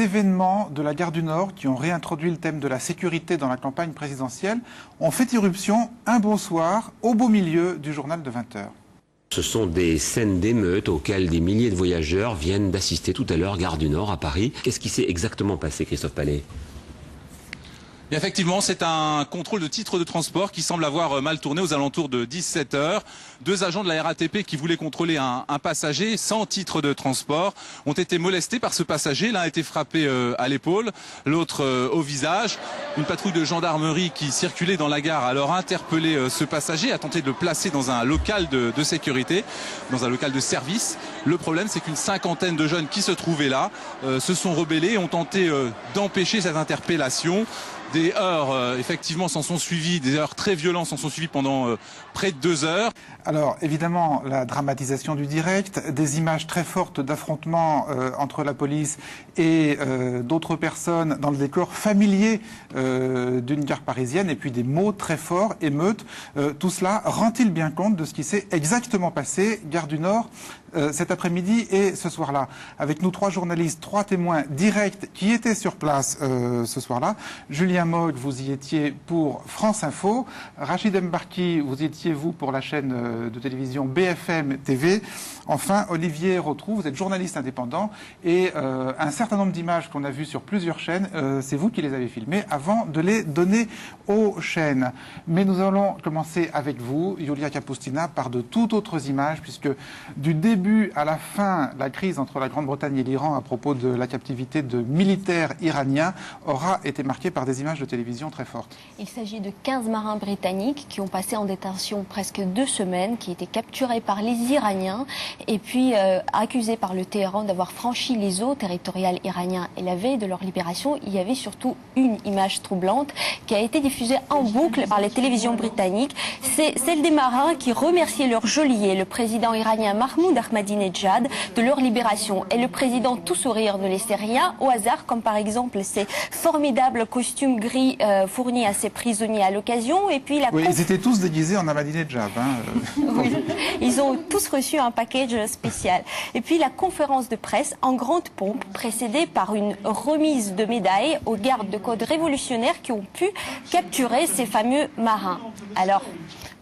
événements de la gare du Nord qui ont réintroduit le thème de la sécurité dans la campagne présidentielle ont fait irruption un bon soir au beau milieu du journal de 20 h. Ce sont des scènes d'émeutes auxquelles des milliers de voyageurs viennent d'assister tout à l'heure, gare du Nord à Paris. Qu'est-ce qui s'est exactement passé, Christophe Palais ? Et effectivement, c'est un contrôle de titre de transport qui semble avoir mal tourné aux alentours de 17 h. Deux agents de la RATP qui voulaient contrôler un passager sans titre de transport ont été molestés par ce passager. L'un a été frappé à l'épaule, l'autre au visage. Une patrouille de gendarmerie qui circulait dans la gare a alors interpellé ce passager, a tenté de le placer dans un local de sécurité, dans un local de service. Le problème, c'est qu'une cinquantaine de jeunes qui se trouvaient là se sont rebellés et ont tenté d'empêcher cette interpellation. Des heurts, effectivement, s'en sont suivis, des heurts très violents s'en sont suivis pendant près de 2 heures. Alors, évidemment, la dramatisation du direct, des images très fortes d'affrontements entre la police et d'autres personnes dans le décor familier d'une gare parisienne, et puis des mots très forts, émeutes. Tout cela rend-il bien compte de ce qui s'est exactement passé, gare du Nord, cet après-midi et ce soir-là? Avec nous, 3 journalistes, 3 témoins directs qui étaient sur place ce soir-là. Julien Mogg, vous y étiez pour France Info. Rachid Mbarki, vous y étiez, vous, pour la chaîne de télévision BFM TV. Enfin, Olivier Rotrou, vous êtes journaliste indépendant et un certain nombre d'images qu'on a vues sur plusieurs chaînes, c'est vous qui les avez filmées avant de les donner aux chaînes. Mais nous allons commencer avec vous, Yulia Kapustina, par de toutes autres images, puisque du début à la fin, la crise entre la Grande-Bretagne et l'Iran à propos de la captivité de militaires iraniens aura été marquée par des images de télévision très fortes. Il s'agit de 15 marins britanniques qui ont passé en détention presque 2 semaines, qui étaient capturés par les Iraniens et puis accusés par le Téhéran d'avoir franchi les eaux territoriales iraniennes. Et la veille de leur libération, il y avait surtout une image troublante qui a été diffusée en boucle par les télévisions britanniques. C'est celle des marins qui remerciaient leur geôlier, le président iranien Mahmoud Ahmadinejad, de leur libération. Et le président, tout sourire, ne laissait rien au hasard, comme par exemple ces formidables costumes gris fournis à ses prisonniers à l'occasion. Et puis oui, ils étaient tous déguisés en Ahmadinejad. Oui, ils ont tous reçu un package spécial. Et puis la conférence de presse en grande pompe, précédée par une remise de médailles aux gardes de côte révolutionnaires qui ont pu capturer ces fameux marins. Alors,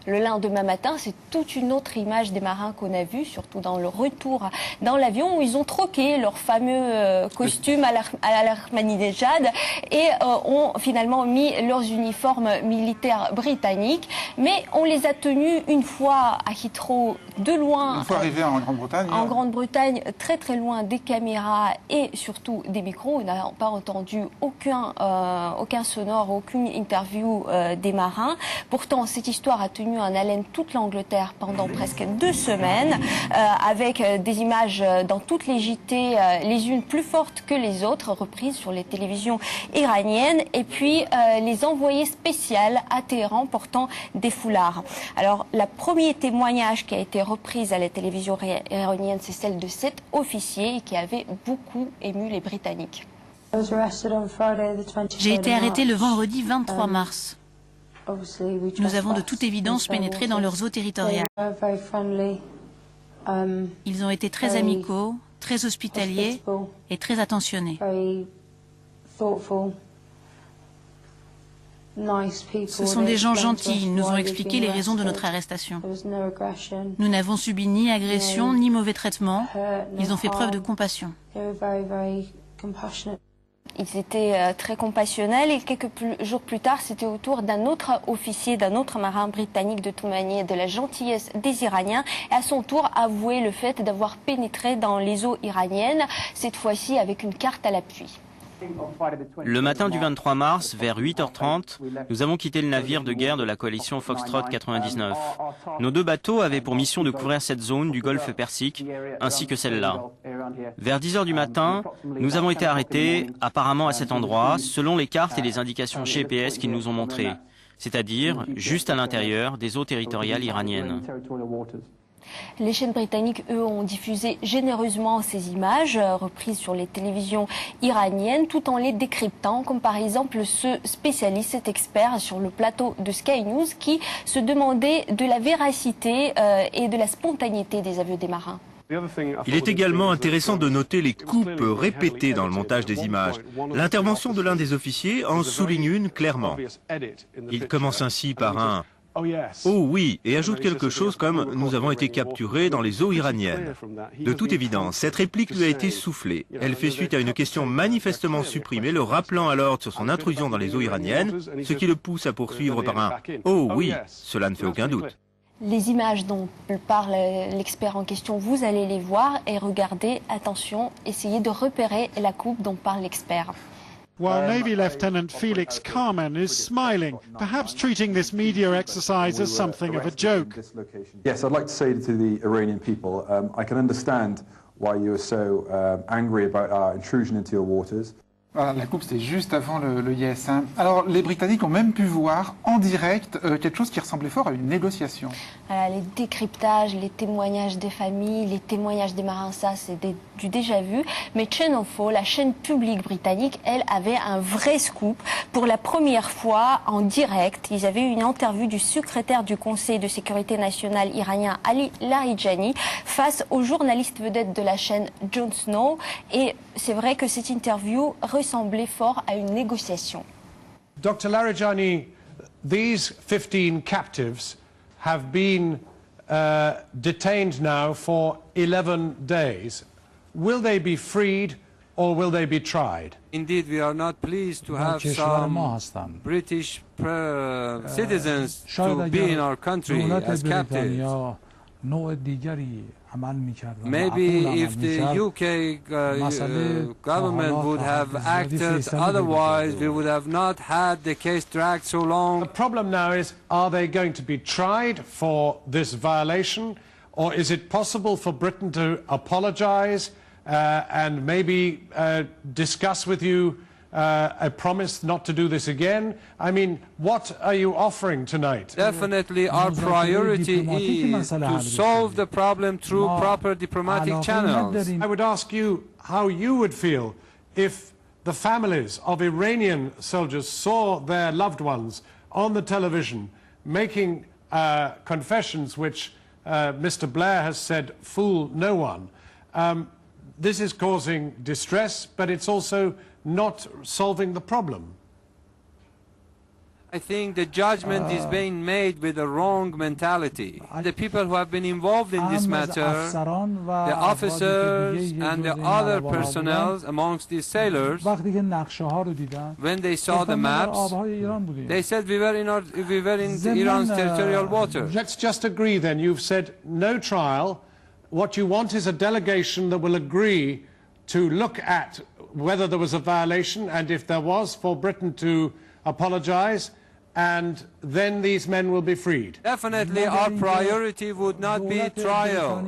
le lendemain matin, c'est toute une autre image des marins qu'on a vus, surtout dans le retour dans l'avion, où ils ont troqué leur fameux costume à l'Ahmadinejad et ont finalement mis leurs uniformes militaires britanniques. Mais on les a tenus une fois à Heathrow, de loin. Une fois arrivés en Grande-Bretagne. En Grande-Bretagne, très très loin des caméras et surtout des micros. On n'a pas entendu aucun sonore, aucune interview des marins. Pourtant, cette histoire a tenu en haleine toute l'Angleterre pendant presque 2 semaines, avec des images dans toutes les JT, les unes plus fortes que les autres, reprises sur les télévisions iraniennes, et puis les envoyés spéciaux à Téhéran portant des foulards. Alors, le premier témoignage qui a été reprise à la télévision iranienne, c'est celle de cet officier qui avait beaucoup ému les Britanniques. J'ai été arrêté le vendredi 23 mars. Nous avons de toute évidence pénétré dans leurs eaux territoriales. Ils ont été très amicaux, très hospitaliers et très attentionnés. Ce sont des gens gentils, ils nous ont expliqué les raisons de notre arrestation. Nous n'avons subi ni agression, ni mauvais traitement. Ils ont fait preuve de compassion. Ils étaient très compassionnels et quelques jours plus tard, c'était au tour d'un autre officier, d'un autre marin britannique de témoigner de la gentillesse des Iraniens et à son tour avouer le fait d'avoir pénétré dans les eaux iraniennes, cette fois-ci avec une carte à l'appui. Le matin du 23 mars, vers 8h30, nous avons quitté le navire de guerre de la coalition Foxtrot 99. Nos 2 bateaux avaient pour mission de couvrir cette zone du golfe Persique, ainsi que celle-là. Vers 10h du matin, nous avons été arrêtés, apparemment à cet endroit, selon les cartes et les indications GPS qu'ils nous ont montrées, c'est-à-dire juste à l'intérieur des eaux territoriales iraniennes. Les chaînes britanniques, eux, ont diffusé généreusement ces images reprises sur les télévisions iraniennes tout en les décryptant, comme par exemple ce spécialiste, cet expert sur le plateau de Sky News qui se demandait de la véracité et de la spontanéité des aveux des marins. Il est également intéressant de noter les coupes répétées dans le montage des images. L'intervention de l'un des officiers en souligne une clairement. Il commence ainsi par un « Oh oui » et ajoute quelque chose comme « Nous avons été capturés dans les eaux iraniennes ». De toute évidence, cette réplique lui a été soufflée. Elle fait suite à une question manifestement supprimée, le rappelant à l'ordre sur son intrusion dans les eaux iraniennes, ce qui le pousse à poursuivre par un « Oh oui », cela ne fait aucun doute. Les images dont parle l'expert en question, vous allez les voir et regardez, attention, essayez de repérer la coupe dont parle l'expert. While Navy Lieutenant Felix Carmen is smiling, perhaps treating this media exercise as something of a joke. Yes, I'd like to say to the Iranian people, I can understand why you are so angry about our intrusion into your waters. Voilà, la coupe, c'est juste avant le yes. Hein. Alors, les Britanniques ont même pu voir en direct quelque chose qui ressemblait fort à une négociation. Les décryptages, les témoignages des familles, les témoignages des marins, ça, c'est du déjà vu. Mais Channel 4, la chaîne publique britannique, elle avait un vrai scoop. Pour la première fois, en direct, ils avaient eu une interview du secrétaire du Conseil de sécurité nationale iranien, Ali Larijani, face au journaliste vedette de la chaîne Jon Snow. Et c'est vrai que cette interview ressemblait fort à une négociation. Dr. Larijani, these 15 captives have been detained now for 11 days. Will they be freed or will they be tried? Indeed, we are not pleased to have some British citizens to be in our country as captives. Maybe if the UK government would have acted otherwise, we would have not had the case dragged so long. The problem now is, are they going to be tried for this violation, or is it possible for Britain to apologise and maybe discuss with you a promise not to do this again? I mean, what are you offering tonight? Definitely our priority is to solve the problem through proper diplomatic channels. I would ask you how you would feel if the families of Iranian soldiers saw their loved ones on the television making confessions which Mr. Blair has said fool no one. This is causing distress, but it's also not solving the problem. I think the judgment is being made with a wrong mentality. The people who have been involved in this matter, the officers and the other personnel amongst these sailors, when they saw the maps, they said we were in Iran's territorial waters. Let's just agree then, you've said no trial. What you want is a delegation that will agree to look at whether there was a violation, and if there was, for Britain to apologise, and then these men will be freed. Definitely our priority would not be trial,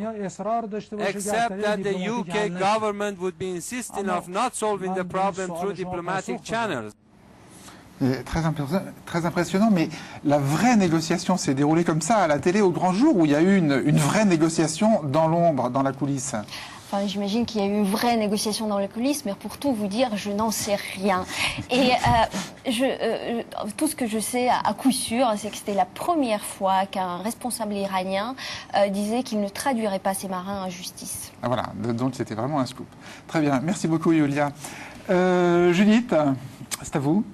except that the UK government would be insisting of not solving the problem through diplomatic channels. Très impressionnant, mais la vraie négociation s'est déroulée comme ça à la télé au grand jour, où il y a eu une vraie négociation dans l'ombre, dans la coulisse? Enfin, j'imagine qu'il y a eu une vraie négociation dans les coulisses, mais pour tout vous dire, je n'en sais rien. Et tout ce que je sais à coup sûr, c'est que c'était la première fois qu'un responsable iranien disait qu'il ne traduirait pas ses marins en justice. Ah, voilà, donc c'était vraiment un scoop. Très bien, merci beaucoup Yulia. Judith, c'est à vous.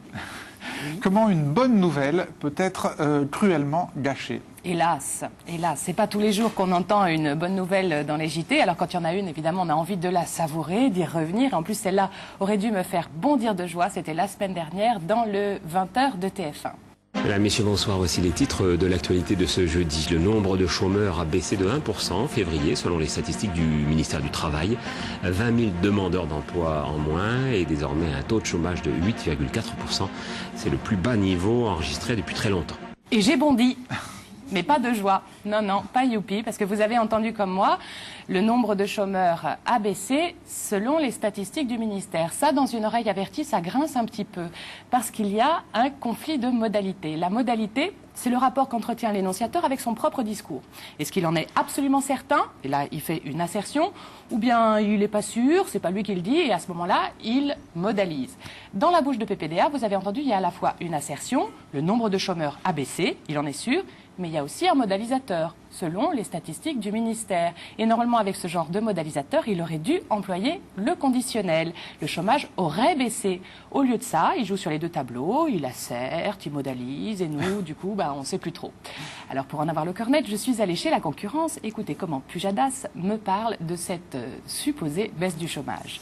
Comment une bonne nouvelle peut être cruellement gâchée? Hélas, c'est pas tous les jours qu'on entend une bonne nouvelle dans les JT. Alors quand il y en a une, évidemment, on a envie de la savourer, d'y revenir. En plus, celle-là aurait dû me faire bondir de joie. C'était la semaine dernière dans le 20h de TF1. Mesdames, messieurs, bonsoir. Voici les titres de l'actualité de ce jeudi. Le nombre de chômeurs a baissé de 1% en février, selon les statistiques du ministère du Travail. 20 000 demandeurs d'emploi en moins et désormais un taux de chômage de 8,4%. C'est le plus bas niveau enregistré depuis très longtemps. Et j'ai bondi. Mais pas de joie. Non, non, pas youpi, parce que vous avez entendu comme moi, le nombre de chômeurs a baissé selon les statistiques du ministère. Ça, dans une oreille avertie, ça grince un petit peu, parce qu'il y a un conflit de modalités. La modalité, c'est le rapport qu'entretient l'énonciateur avec son propre discours. Est-ce qu'il en est absolument certain? Et là, il fait une assertion. Ou bien, il n'est pas sûr, c'est pas lui qui le dit, et à ce moment-là, il modalise. Dans la bouche de PPDA, vous avez entendu, il y a à la fois une assertion, le nombre de chômeurs a baissé, il en est sûr, mais il y a aussi un modalisateur. selon les statistiques du ministère. Et normalement, avec ce genre de modalisateur, il aurait dû employer le conditionnel. Le chômage aurait baissé. Au lieu de ça, il joue sur les deux tableaux, il asserte, il modalise, et nous, du coup, on ne sait plus trop. Alors, pour en avoir le cœur net, je suis allée chez la concurrence. Écoutez comment Pujadas me parle de cette supposée baisse du chômage.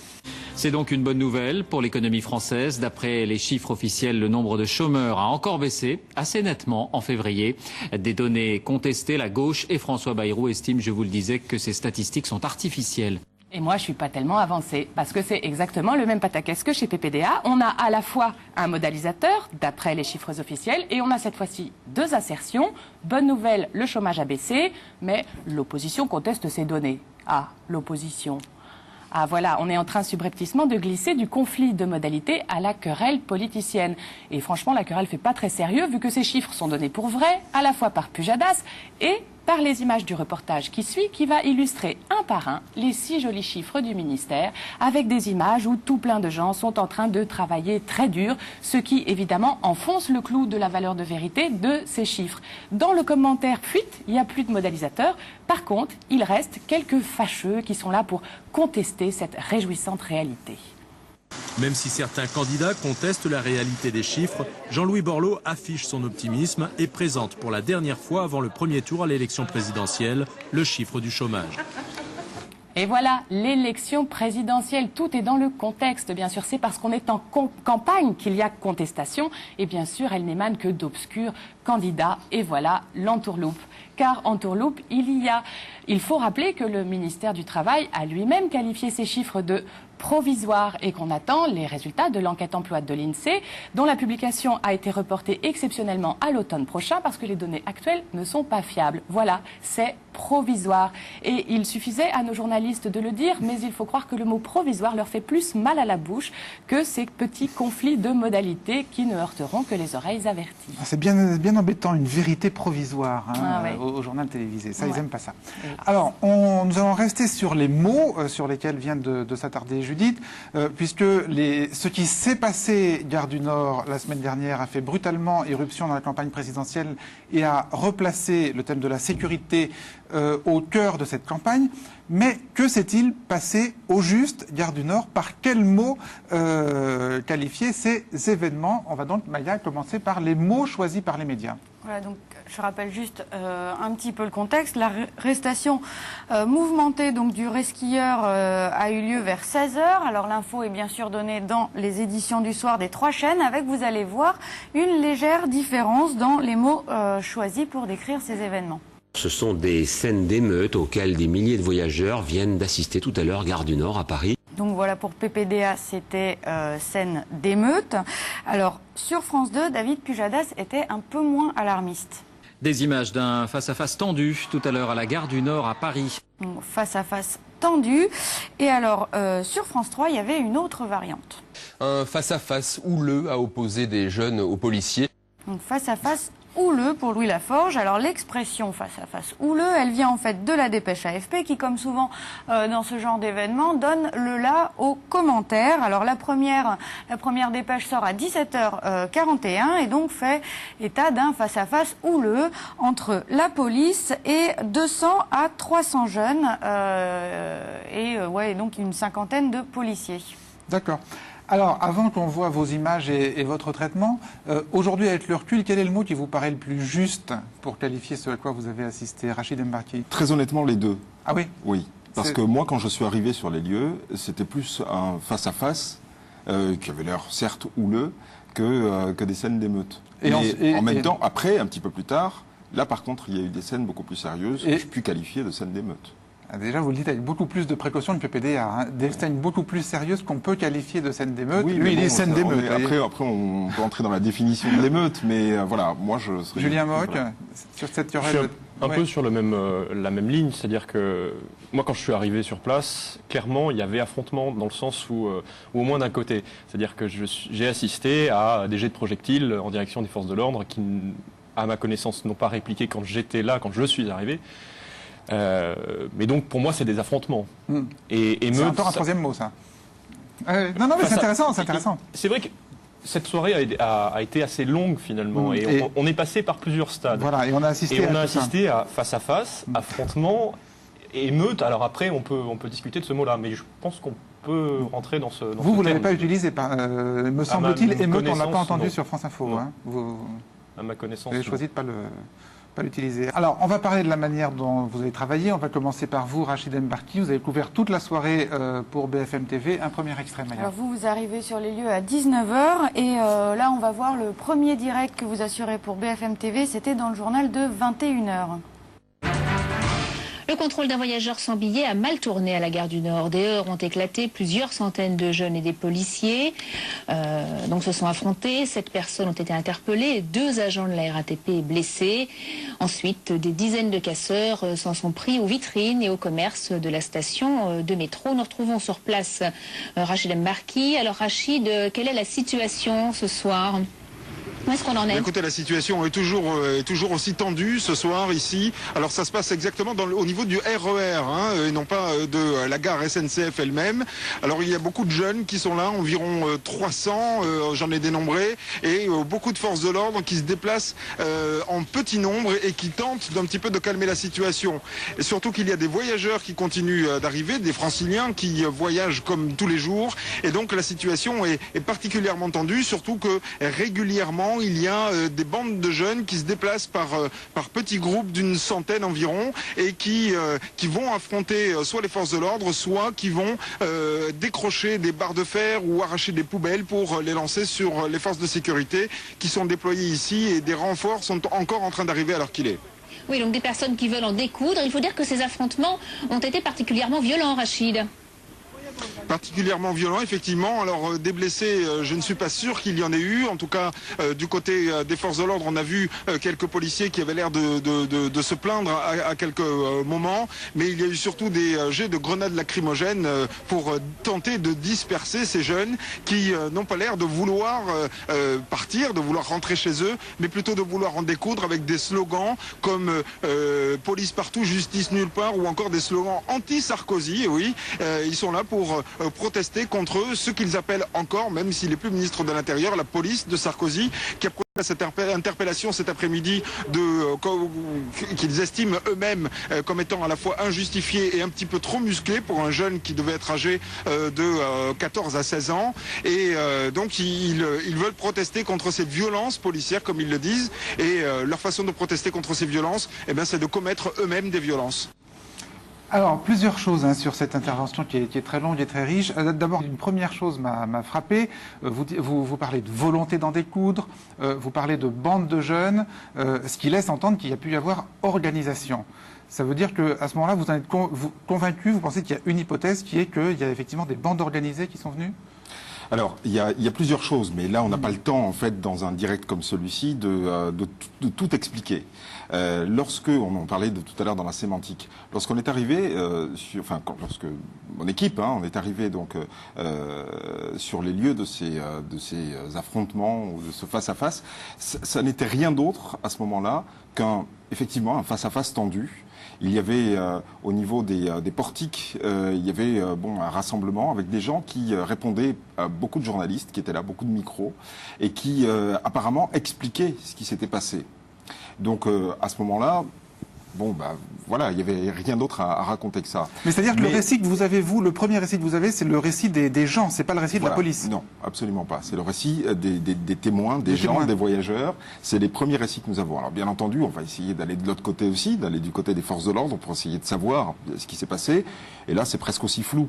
C'est donc une bonne nouvelle pour l'économie française. D'après les chiffres officiels, le nombre de chômeurs a encore baissé assez nettement en février. Des données contestées, la gauche et François Bayrou estiment, je vous le disais, que ces statistiques sont artificielles. Et moi, je suis pas tellement avancée, parce que c'est exactement le même pataquès que chez PPDA. On a à la fois un modalisateur, d'après les chiffres officiels, et on a cette fois-ci deux assertions. Bonne nouvelle, le chômage a baissé, mais l'opposition conteste ces données. Ah, l'opposition. Ah voilà, on est en train subrepticement de glisser du conflit de modalités à la querelle politicienne. Et franchement, la querelle fait pas très sérieux vu que ces chiffres sont donnés pour vrais, à la fois par Pujadas et par les images du reportage qui suit, qui va illustrer un par un les 6 jolis chiffres du ministère, avec des images où tout plein de gens sont en train de travailler très dur, ce qui évidemment enfonce le clou de la valeur de vérité de ces chiffres. Dans le commentaire fuite, il n'y a plus de modalisateur. Par contre, il reste quelques fâcheux qui sont là pour contester cette réjouissante réalité. Même si certains candidats contestent la réalité des chiffres, Jean-Louis Borloo affiche son optimisme et présente pour la dernière fois avant le premier tour à l'élection présidentielle le chiffre du chômage. Et voilà, l'élection présidentielle, tout est dans le contexte, bien sûr. C'est parce qu'on est en campagne qu'il y a contestation. Et bien sûr, elle n'émane que d'obscurs candidats. Et voilà l'entourloupe. Car entourloupe, il faut rappeler que le ministère du Travail a lui-même qualifié ces chiffres de provisoires et qu'on attend les résultats de l'enquête emploi de l'INSEE, dont la publication a été reportée exceptionnellement à l'automne prochain parce que les données actuelles ne sont pas fiables. Voilà, c'est provisoire. Et il suffisait à nos journalistes de le dire, mais il faut croire que le mot provisoire leur fait plus mal à la bouche que ces petits conflits de modalités qui ne heurteront que les oreilles averties. C'est bien embêtant, une vérité provisoire ouais. au journal télévisé. Ça, ils n'aiment pas ça. Oui. Alors, nous allons rester sur les mots sur lesquels vient de s'attarder Judith, puisque ce qui s'est passé Gare du Nord la semaine dernière a fait brutalement irruption dans la campagne présidentielle et a replacé le thème de la sécurité au cœur de cette campagne. Mais que s'est-il passé au juste, Gare du Nord? Par quels mots qualifier ces événements? On va donc, Maya, commencer par les mots choisis par les médias. Voilà, donc je rappelle juste un petit peu le contexte. L'arrestation mouvementée donc, du resquilleur a eu lieu vers 16h. Alors l'info est bien sûr donnée dans les éditions du soir des 3 chaînes, avec, vous allez voir, une légère différence dans les mots choisis pour décrire ces événements. Ce sont des scènes d'émeutes auxquelles des milliers de voyageurs viennent d'assister tout à l'heure, Gare du Nord à Paris. Donc voilà, pour PPDA, c'était scène d'émeute. Alors, sur France 2, David Pujadas était un peu moins alarmiste. Des images d'un face-à-face tendu tout à l'heure à la Gare du Nord à Paris. Face-à-face tendu. Et alors, sur France 3, il y avait une autre variante. Un face-à-face houleux à opposer des jeunes aux policiers. Donc face-à-face houleux pour Louis Laforge. Alors l'expression face-à-face houleux, elle vient en fait de la dépêche AFP qui, comme souvent dans ce genre d'événement, donne le là aux commentaires. Alors la première dépêche sort à 17h41 et donc fait état d'un face-à-face houleux entre la police et 200 à 300 jeunes et donc une cinquantaine de policiers. D'accord. Alors, avant qu'on voit vos images et votre traitement, aujourd'hui, avec le recul, quel est le mot qui vous paraît le plus juste pour qualifier ce à quoi vous avez assisté, Rachid Mbarki? Très honnêtement, les deux. Ah oui? Oui. Parce que moi, quand je suis arrivé sur les lieux, c'était plus un face-à-face qui avait l'air certes houleux que des scènes d'émeute. Et en même temps, après, un petit peu plus tard, là par contre, il y a eu des scènes beaucoup plus sérieuses que je puis qualifier de scènes d'émeute. Déjà, vous le dites avec beaucoup plus de précaution que PPDA. Hein. Des scènes beaucoup plus sérieuses qu'on peut qualifier de scènes d'émeute. Oui, lui, il dit scènes d'émeute. Après, on peut entrer dans la définition de l'émeute, mais voilà, moi je serais... Julien Moc, voilà. sur cette querelle... Un peu sur la même ligne, c'est-à-dire que moi quand je suis arrivé sur place, clairement il y avait affrontement dans le sens où au moins d'un côté. C'est-à-dire que j'ai assisté à des jets de projectiles en direction des forces de l'ordre qui, à ma connaissance, n'ont pas répliqué quand j'étais là, quand je suis arrivé. Mais donc pour moi c'est des affrontements. Et c'est encore un troisième mot ça. Non mais c'est intéressant, c'est intéressant. C'est vrai que cette soirée a été assez longue finalement, et on est passé par plusieurs stades. Voilà, et on a assisté à face à face, affrontement, émeute. Alors après, on peut discuter de ce mot-là, mais je pense qu'on peut rentrer dans ce vous l'avez pas utilisé, me semble-t-il, émeute, on l'a pas entendu sur France Info. Hein. À ma connaissance, vous avez choisi de pas l'utiliser. Alors, on va parler de la manière dont vous avez travaillé. On va commencer par vous, Rachid Mbarki. Vous avez couvert toute la soirée pour BFM TV. Un premier extrait, Maya. Alors vous arrivez sur les lieux à 19h et là, on va voir le premier direct que vous assurez pour BFM TV. C'était dans le journal de 21h. Le contrôle d'un voyageur sans billet a mal tourné à la gare du Nord. Des heurts ont éclaté, plusieurs centaines de jeunes et des policiers donc se sont affrontés. 7 personnes ont été interpellées, 2 agents de la RATP blessés. Ensuite, des dizaines de casseurs s'en sont pris aux vitrines et au commerce de la station de métro. Nous retrouvons sur place Rachid Mbarki. Alors Rachid, quelle est la situation ce soir ? Où est-ce qu'on en est ? Écoutez, la situation est toujours aussi tendue ce soir ici. Alors ça se passe exactement au niveau du RER, et non pas de la gare SNCF elle-même. Alors il y a beaucoup de jeunes qui sont là, environ 300, j'en ai dénombré, et beaucoup de forces de l'ordre qui se déplacent en petit nombre et qui tentent d'un petit peu de calmer la situation. Et surtout qu'il y a des voyageurs qui continuent d'arriver, des franciliens qui voyagent comme tous les jours, et donc la situation est particulièrement tendue, surtout que régulièrement il y a des bandes de jeunes qui se déplacent par petits groupes d'une centaine environ et qui vont affronter soit les forces de l'ordre, soit qui vont décrocher des barres de fer ou arracher des poubelles pour les lancer sur les forces de sécurité qui sont déployées ici, et des renforts sont encore en train d'arriver à l'heure qu'il est. Oui, donc des personnes qui veulent en découdre. Il faut dire que ces affrontements ont été particulièrement violents, Rachid. Particulièrement violent, effectivement. Alors des blessés, je ne suis pas sûr qu'il y en ait eu. En tout cas, du côté des forces de l'ordre, on a vu quelques policiers qui avaient l'air de se plaindre à quelques moments. Mais il y a eu surtout des jets de grenades lacrymogènes pour tenter de disperser ces jeunes qui n'ont pas l'air de vouloir partir, de vouloir rentrer chez eux, mais plutôt de vouloir en découdre avec des slogans comme police partout, justice nulle part, ou encore des slogans anti-Sarkozy. Oui, ils sont là pour protester contre ce qu'ils appellent encore, même s'il n'est plus ministre de l'Intérieur, la police de Sarkozy, qui a procédé à cette interpellation cet après-midi qu'ils estiment eux-mêmes comme étant à la fois injustifiée et un petit peu trop musclée pour un jeune qui devait être âgé de 14 à 16 ans. Et donc ils veulent protester contre cette violence policière, comme ils le disent, et leur façon de protester contre ces violences, c'est de commettre eux-mêmes des violences. Alors, plusieurs choses sur cette intervention qui est très longue et très riche. D'abord, une première chose m'a frappé. Vous parlez de volonté d'en découdre, vous parlez de bande de jeunes, ce qui laisse entendre qu'il y a pu y avoir organisation. Ça veut dire qu'à ce moment-là, vous en êtes convaincu, vous pensez qu'il y a une hypothèse qui est qu'il y a effectivement des bandes organisées qui sont venues ? Alors, il y a plusieurs choses, mais là, on n'a pas le temps, en fait, dans un direct comme celui-ci, de tout expliquer. Lorsque, on en parlait tout à l'heure dans la sémantique, lorsqu'on est arrivé, lorsque mon équipe, on est arrivé donc sur les lieux de ces affrontements ou de ce face-à-face, ça n'était rien d'autre à ce moment-là effectivement, un face-à-face tendu. Il y avait au niveau des portiques, il y avait un rassemblement avec des gens qui répondaient à beaucoup de journalistes qui étaient là, beaucoup de micros, et qui apparemment expliquaient ce qui s'était passé. Donc à ce moment-là, il n'y avait rien d'autre à raconter que ça. Mais c'est-à-dire que le récit que vous avez, le premier récit que vous avez, c'est le récit des gens, c'est pas le récit de la police. Non, absolument pas. C'est le récit des témoins, des gens, des voyageurs. C'est les premiers récits que nous avons. Alors bien entendu, on va essayer d'aller de l'autre côté aussi, d'aller du côté des forces de l'ordre pour essayer de savoir ce qui s'est passé. Et là, c'est presque aussi flou.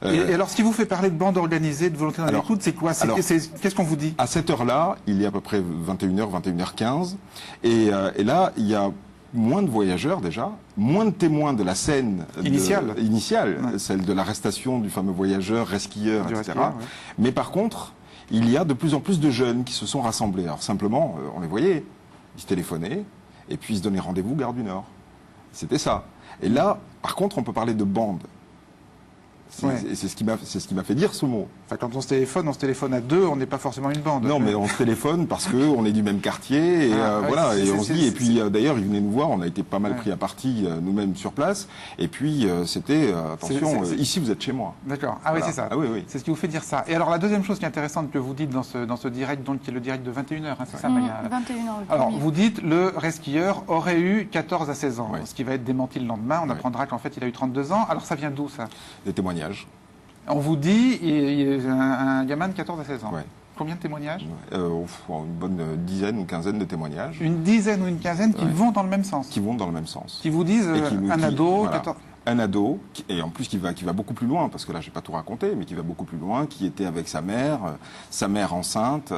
Et alors, ce qui vous fait parler de bande organisée, de volonté d'en découdre, c'est quoi ? Qu'est-ce qu'on vous dit ? À cette heure-là, il est à peu près 21h, 21h15. Et là, il y a moins de voyageurs déjà, moins de témoins de la scène initiale, celle de l'arrestation du fameux voyageur, resquilleur, etc. Mais par contre, il y a de plus en plus de jeunes qui se sont rassemblés. Alors simplement, on les voyait, ils se téléphonaient, et puis ils se donnaient rendez-vous gare du Nord. C'était ça. Et là, par contre, on peut parler de bande. C'est ce qui m'a fait dire ce mot. Enfin, quand on se téléphone à deux, on n'est pas forcément une bande. Non, mais on se téléphone parce qu'on est du même quartier, et voilà, et on se dit, et puis d'ailleurs, ils venaient nous voir, on a été pas mal pris à partie nous-mêmes sur place, et puis c'était, attention, ici vous êtes chez moi. D'accord, ah voilà. Oui, c'est ça. Ah, oui, oui. C'est ce qui vous fait dire ça. Et alors, la deuxième chose qui est intéressante que vous dites dans ce direct, donc, qui est le direct de 21h, hein, c'est ça, Maya? 21h, alors, vous dites, le resquilleur aurait eu 14 à 16 ans, ce qui va être démenti le lendemain, on apprendra qu'en fait, il a eu 32 ans. Alors, ça vient d'où, ça? Des témoignages. On vous dit, il y a un gamin de 14 à 16 ans. Ouais. Combien de témoignages? Une bonne dizaine ou quinzaine de témoignages. Une dizaine ou une quinzaine qui vont dans le même sens? Qui vont dans le même sens. Qui vous disent un ado, voilà. 14... Un ado, et en plus qui va beaucoup plus loin, parce que là je n'ai pas tout raconté, mais qui va beaucoup plus loin, qui était avec sa mère enceinte,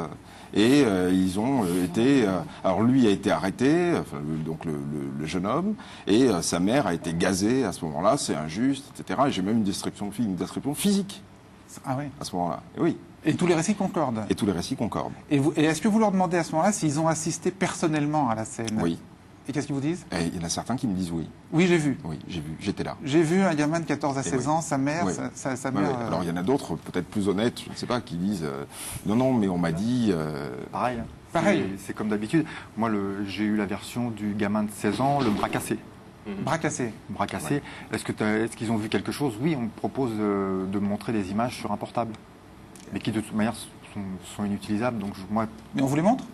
et ils ont été... alors lui a été arrêté, enfin, donc le jeune homme, et sa mère a été gazée à ce moment-là, c'est injuste, etc. Et j'ai même une description physique. Ah oui. À ce moment-là, et oui. Et tous les récits concordent? Et tous les récits concordent. Et est-ce que vous leur demandez à ce moment-là s'ils ont assisté personnellement à la scène? Oui. Et qu'est-ce qu'ils vous disent? Il y en a certains qui me disent oui. Oui, j'ai vu. Oui, j'ai vu, j'étais là. J'ai vu un gamin de 14 à 16 ans, sa mère, sa mère... Oui. Alors il y en a d'autres, peut-être plus honnêtes, je ne sais pas, qui disent non, mais on m'a dit... Pareil. Pareil. C'est comme d'habitude. Moi, j'ai eu la version du gamin de 16 ans, le bras cassé. Bras cassé. Bras cassé. Ouais. Est-ce qu'ils ont vu quelque chose? Oui, on me propose de montrer des images sur un portable, mais qui de toute manière sont inutilisables. Donc moi... Mais on vous les montre?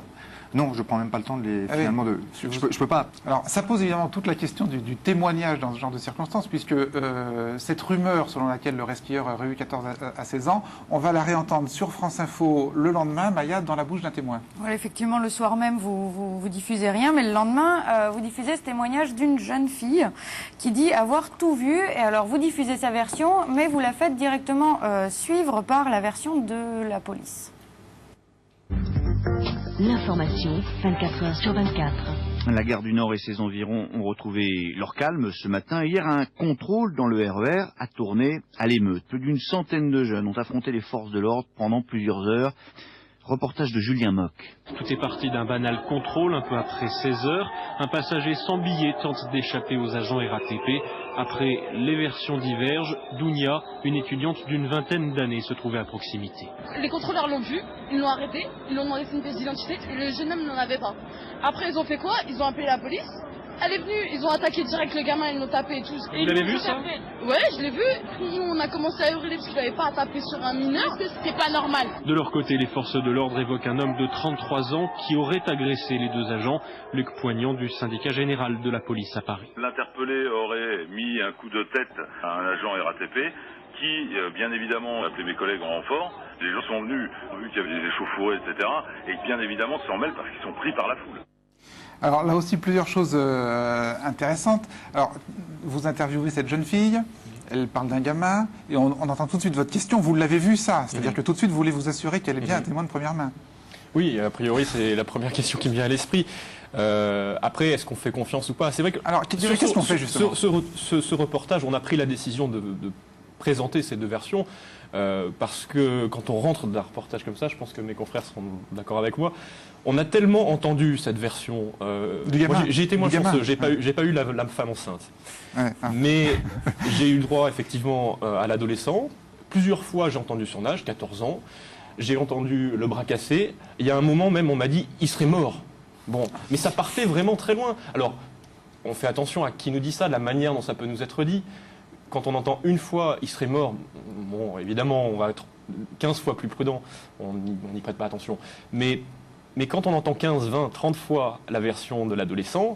Non, je prends même pas le temps de les... finalement, je peux pas. Alors, ça pose évidemment toute la question du témoignage dans ce genre de circonstances, puisque cette rumeur selon laquelle le resquilleur aurait eu 14 à 16 ans, on va la réentendre sur France Info le lendemain, Maya, dans la bouche d'un témoin. Voilà, effectivement, le soir même, vous diffusez rien, mais le lendemain, vous diffusez ce témoignage d'une jeune fille qui dit avoir tout vu. Et alors, vous diffusez sa version, mais vous la faites directement suivre par la version de la police. L'information, 24 heures sur 24. La gare du Nord et ses environs ont retrouvé leur calme ce matin. Hier, un contrôle dans le RER a tourné à l'émeute. Plus d'une centaine de jeunes ont affronté les forces de l'ordre pendant plusieurs heures. Reportage de Julien Mock. Tout est parti d'un banal contrôle un peu après 16 heures. Un passager sans billet tente d'échapper aux agents RATP. Après, les versions divergent. Dounia, une étudiante d'une vingtaine d'années, se trouvait à proximité. Les contrôleurs l'ont vu, ils l'ont arrêté, ils l'ont demandé une pièce d'identité et le jeune homme n'en avait pas. Après, ils ont fait quoi? Ils ont appelé la police. Elle est venue, ils ont attaqué direct le gamin, ils l'ont tapé et tout. Vous l'avez vu ça? Ouais, je l'ai vu. Nous, on a commencé à hurler parce qu'il n'avait pas à taper sur un mineur, parce que c'était pas normal. De leur côté, les forces de l'ordre évoquent un homme de 33 ans qui aurait agressé les deux agents. Luc Poignant du syndicat général de la police à Paris. L'interpellé aurait mis un coup de tête à un agent RATP qui, bien évidemment, a appelé mes collègues en renfort. Les gens sont venus, ont vu qu'il y avait des échauffourées, etc. Et bien évidemment s'en mêlent parce qu'ils sont pris par la foule. Alors là aussi, plusieurs choses intéressantes. Alors, vous interviewez cette jeune fille, elle parle d'un gamin, et on entend tout de suite votre question. Vous l'avez vu ça? C'est-à-dire que tout de suite, vous voulez vous assurer qu'elle est bien un témoin de première main. Oui, a priori, c'est la première question qui me vient à l'esprit. Après, est-ce qu'on fait confiance ou pas? C'est vrai que... Alors, qu'est-ce qu'on fait justement? Ce reportage, on a pris la décision de présenter ces deux versions, parce que quand on rentre d'un reportage comme ça, je pense que mes confrères seront d'accord avec moi, on a tellement entendu cette version. J'ai été moins chanceux, j'ai pas eu la femme enceinte. Ouais, mais j'ai eu le droit effectivement à l'adolescent. Plusieurs fois j'ai entendu son âge, 14 ans. J'ai entendu le bras cassé. Il y a un moment même, on m'a dit il serait mort. Bon, mais ça partait vraiment très loin. Alors, on fait attention à qui nous dit ça, la manière dont ça peut nous être dit. Quand on entend une fois il serait mort, bon, évidemment, on va être 15 fois plus prudent. On n'y prête pas attention. Mais quand on entend 15, 20, 30 fois la version de l'adolescent,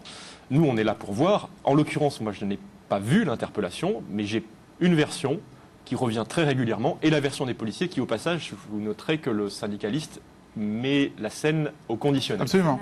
nous, on est là pour voir. En l'occurrence, moi, je n'ai pas vu l'interpellation, mais j'ai une version qui revient très régulièrement, et la version des policiers qui, au passage, vous noterez que le syndicaliste met la scène au conditionnel. Absolument.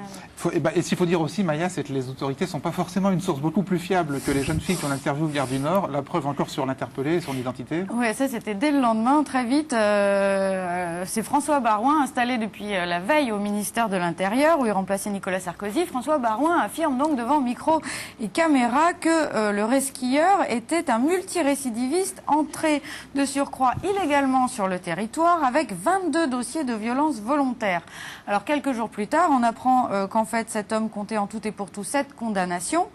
Et ce qu'il faut dire aussi, Maya, c'est que les autorités ne sont pas forcément une source beaucoup plus fiable que les jeunes filles qu'on interviewe au Gare du Nord. La preuve encore sur l'interpellé et son identité. Oui, ça c'était dès le lendemain, très vite. C'est François Baroin, installé depuis la veille au ministère de l'Intérieur, où il remplaçait Nicolas Sarkozy. François Baroin affirme donc devant micro et caméra que le resquilleur était un multirécidiviste entré de surcroît illégalement sur le territoire avec 22 dossiers de violence volontaire. volontaire. Alors quelques jours plus tard, on apprend qu'en fait cet homme comptait en tout et pour tout 7 condamnations,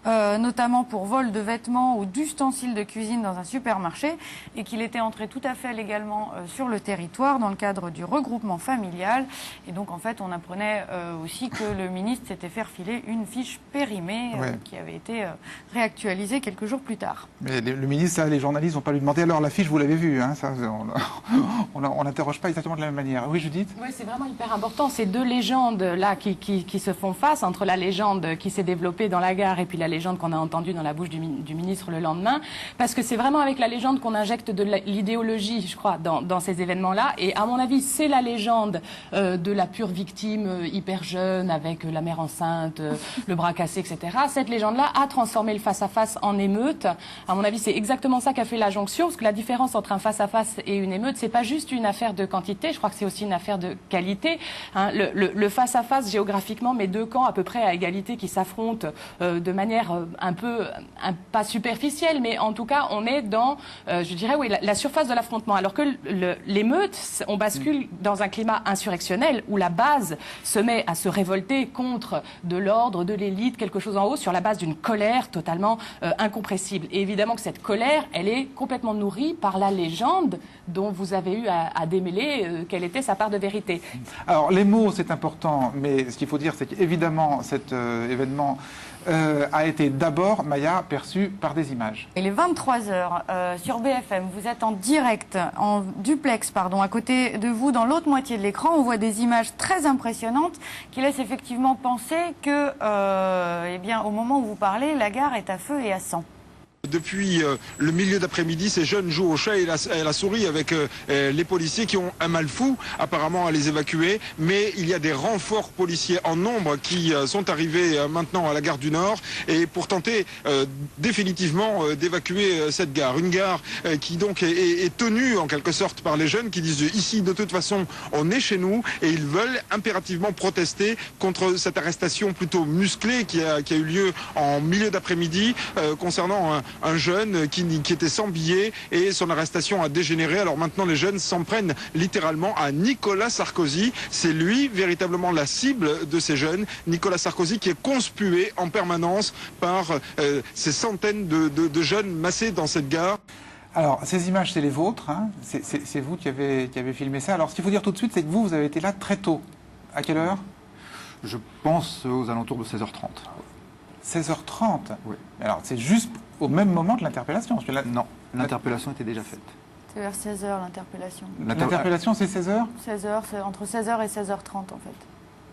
notamment pour vol de vêtements ou d'ustensiles de cuisine dans un supermarché, et qu'il était entré tout à fait légalement sur le territoire dans le cadre du regroupement familial. Et donc en fait on apprenait aussi que le ministre s'était fait refiler une fiche périmée qui avait été réactualisée quelques jours plus tard. Mais le ministre, ça, les journalistes n'ont pas lui demandé. Alors la fiche, vous l'avez vue, hein, ça, on n'interroge pas exactement de la même manière. Oui, Judith? Oui, c'est vraiment hyper important. Ces deux légendes là qui se font face, entre la légende qui s'est développée dans la gare et puis la légende qu'on a entendue dans la bouche du ministre le lendemain, parce que c'est vraiment avec la légende qu'on injecte de l'idéologie, je crois, dans ces événements-là. Et à mon avis, c'est la légende de la pure victime hyper jeune, avec la mère enceinte, le bras cassé, etc. Cette légende-là a transformé le face-à-face en émeute. À mon avis, c'est exactement ça qu'a fait la jonction, parce que la différence entre un face-à-face et une émeute, c'est pas juste une affaire de quantité, je crois que c'est aussi une affaire de qualité. Hein, le face-à-face, géographiquement, met deux camps à peu près à égalité qui s'affrontent de manière pas superficielle, mais en tout cas, on est dans, je dirais, oui, la surface de l'affrontement. Alors que l'émeute, on bascule dans un climat insurrectionnel où la base se met à se révolter contre de l'ordre, de l'élite, quelque chose en haut, sur la base d'une colère totalement incompressible. Et évidemment que cette colère, elle est complètement nourrie par la légende dont vous avez eu à démêler quelle était sa part de vérité. Alors, les mots, c'est important, mais ce qu'il faut dire, c'est qu'évidemment, cet événement a été d'abord, Maya, perçu par des images. Il est 23h sur BFM. Vous êtes en direct, en duplex, pardon, à côté de vous, dans l'autre moitié de l'écran. On voit des images très impressionnantes qui laissent effectivement penser que, eh bien, au moment où vous parlez, la gare est à feu et à sang. Depuis le milieu d'après-midi, ces jeunes jouent au chat et la souris avec les policiers qui ont un mal fou apparemment à les évacuer. Mais il y a des renforts policiers en nombre qui sont arrivés maintenant à la gare du Nord et pour tenter définitivement d'évacuer cette gare. Une gare qui donc est tenue en quelque sorte par les jeunes qui disent ici de toute façon on est chez nous, et ils veulent impérativement protester contre cette arrestation plutôt musclée qui a eu lieu en milieu d'après-midi concernant un jeune qui était sans billet, et son arrestation a dégénéré. Alors maintenant les jeunes s'en prennent littéralement à Nicolas Sarkozy. C'est lui véritablement la cible de ces jeunes. Nicolas Sarkozy qui est conspué en permanence par ces centaines de jeunes massés dans cette gare. Alors, ces images, c'est les vôtres, hein. C'est vous qui avez filmé ça. Alors, ce qu'il faut dire tout de suite, c'est que vous avez été là très tôt. À quelle heure? Je pense aux alentours de 16h30. 16h30? Oui. Alors, c'est juste au même moment de l'interpellation? Non, l'interpellation était déjà faite. C'est vers 16h l'interpellation. L'interpellation, c'est 16h? 16h, c'est entre 16h et 16h30 en fait.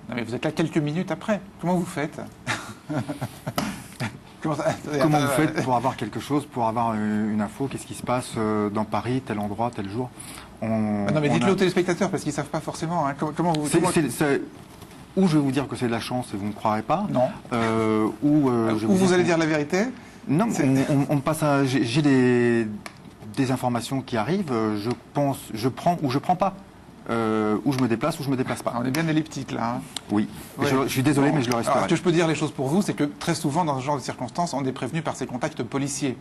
Non, mais vous êtes là quelques minutes après. Comment vous faites? Comment vous faites pour avoir quelque chose, pour avoir une info? Qu'est-ce qui se passe dans Paris, tel endroit, tel jour? Non, mais dites-le aux téléspectateurs, parce qu'ils ne savent pas forcément. Hein. Comment vous... Ou je vais vous dire que c'est de la chance et vous ne croirez pas. Non. Ou vous allez dire la vérité. Non, on passe à... J'ai des informations qui arrivent, je prends ou je prends pas. Ou je me déplace ou je me déplace pas. On est bien elliptique là. Hein. Oui. Ouais. Je suis désolé, mais je le resterai. Ce que je peux dire les choses pour vous, c'est que très souvent dans ce genre de circonstances, on est prévenu par ces contacts policiers.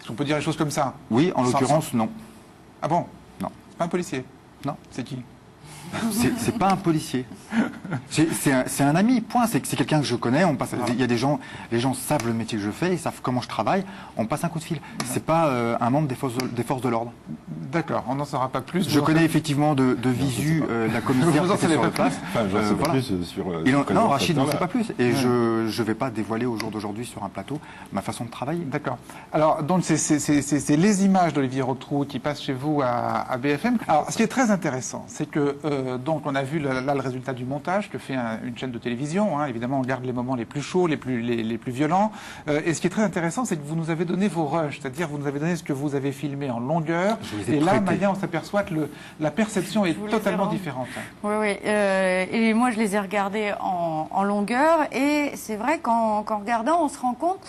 Est-ce qu'on peut dire les choses comme ça? Oui, en l'occurrence, non. Ah bon? Non. C'est pas un policier? Non. C'est qui? C'est pas un policier. C'est un ami, point. C'est quelqu'un que je connais. Il y a des gens, les gens savent le métier que je fais, ils savent comment je travaille. On passe un coup de fil. C'est pas un membre des forces de l'ordre. D'accord, on n'en saura pas plus. Je connais effectivement de visu la commissaire qui était sur la place. Enfin, j'en sais pas plus sur... Non, Rachid n'en sait pas plus. Et je vais pas dévoiler au jour d'aujourd'hui sur un plateau ma façon de travailler. D'accord. Alors, donc c'est les images d'Olivier Rotrou qui passent chez vous à BFM. Alors, ce qui est très intéressant, c'est que donc on a vu là le résultat du montage que fait une chaîne de télévision. Hein. Évidemment, on garde les moments les plus chauds, les plus violents. Et ce qui est très intéressant, c'est que vous nous avez donné vos rushs, c'est-à-dire vous nous avez donné ce que vous avez filmé en longueur. Et là, Maya, on s'aperçoit que la perception est totalement différente. Oui, oui. Et moi, je les ai regardés en longueur. Et c'est vrai qu'en regardant, on se rend compte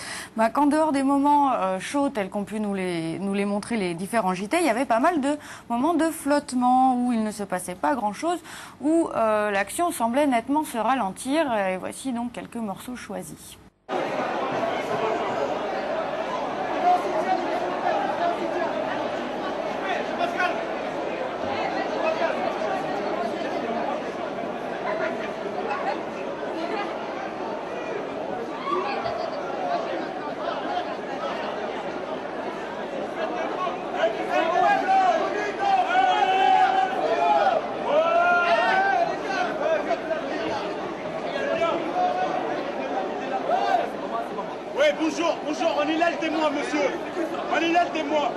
qu'en dehors des moments chauds tels qu'ont pu nous les montrer les différents JT, il y avait pas mal de moments de flottement où il ne se passait pas grand-chose, où l'action semblait nettement se ralentir. Et voici donc quelques morceaux choisis. bonjour, on est là le témoin, monsieur. On est là le témoin.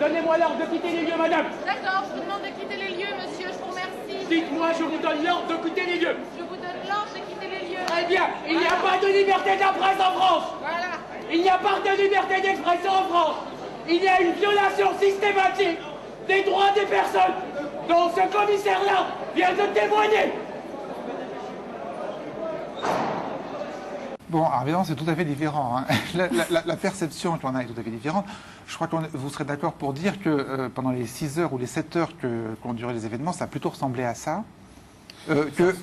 Donnez-moi l'ordre de quitter les lieux, madame. D'accord, je vous demande de quitter les lieux, monsieur, je vous remercie. Dites-moi, je vous donne l'ordre de quitter les lieux. Je vous donne l'ordre de quitter les lieux. Très bien, il n'y a pas de liberté de la presse en France. Voilà. Il n'y a pas de liberté d'expression en France. Il y a une violation systématique des droits des personnes dont ce commissaire-là vient de témoigner. Bon, alors évidemment, c'est tout à fait différent. Hein. La perception que l'on a est tout à fait différente. Je crois que vous serez d'accord pour dire que pendant les 6 heures ou les 7 heures qu'ont duré les événements, ça a plutôt ressemblé à ça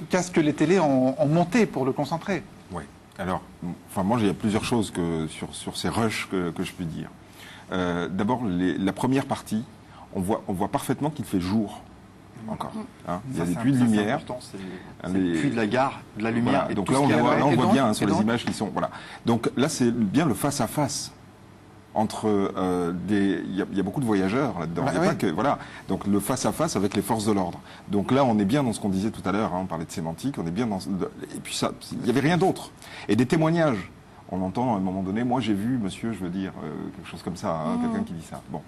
qu'à ce que les télés ont monté pour le concentrer. Oui. Alors, enfin, moi, il y a plusieurs choses sur ces rushs que je puis dire. D'abord, la première partie, on voit parfaitement qu'il fait jour. Encore. Hein. Il y a des puits de lumière. C'est le puits de la gare, de la lumière. Voilà. Donc là, on voit bien sur les images qui sont. Voilà. Donc là, c'est bien le face-à-face entre il y a beaucoup de voyageurs là-dedans. Bah, pas que, voilà. Donc le face-à-face avec les forces de l'ordre. Donc là, on est bien dans ce qu'on disait tout à l'heure. Hein, on parlait de sémantique. On est bien dans. Et puis ça, il n'y avait rien d'autre. Et des témoignages. On entend à un moment donné, moi j'ai vu, monsieur, je veux dire, quelque chose comme ça, hein, quelqu'un qui dit ça. Bon.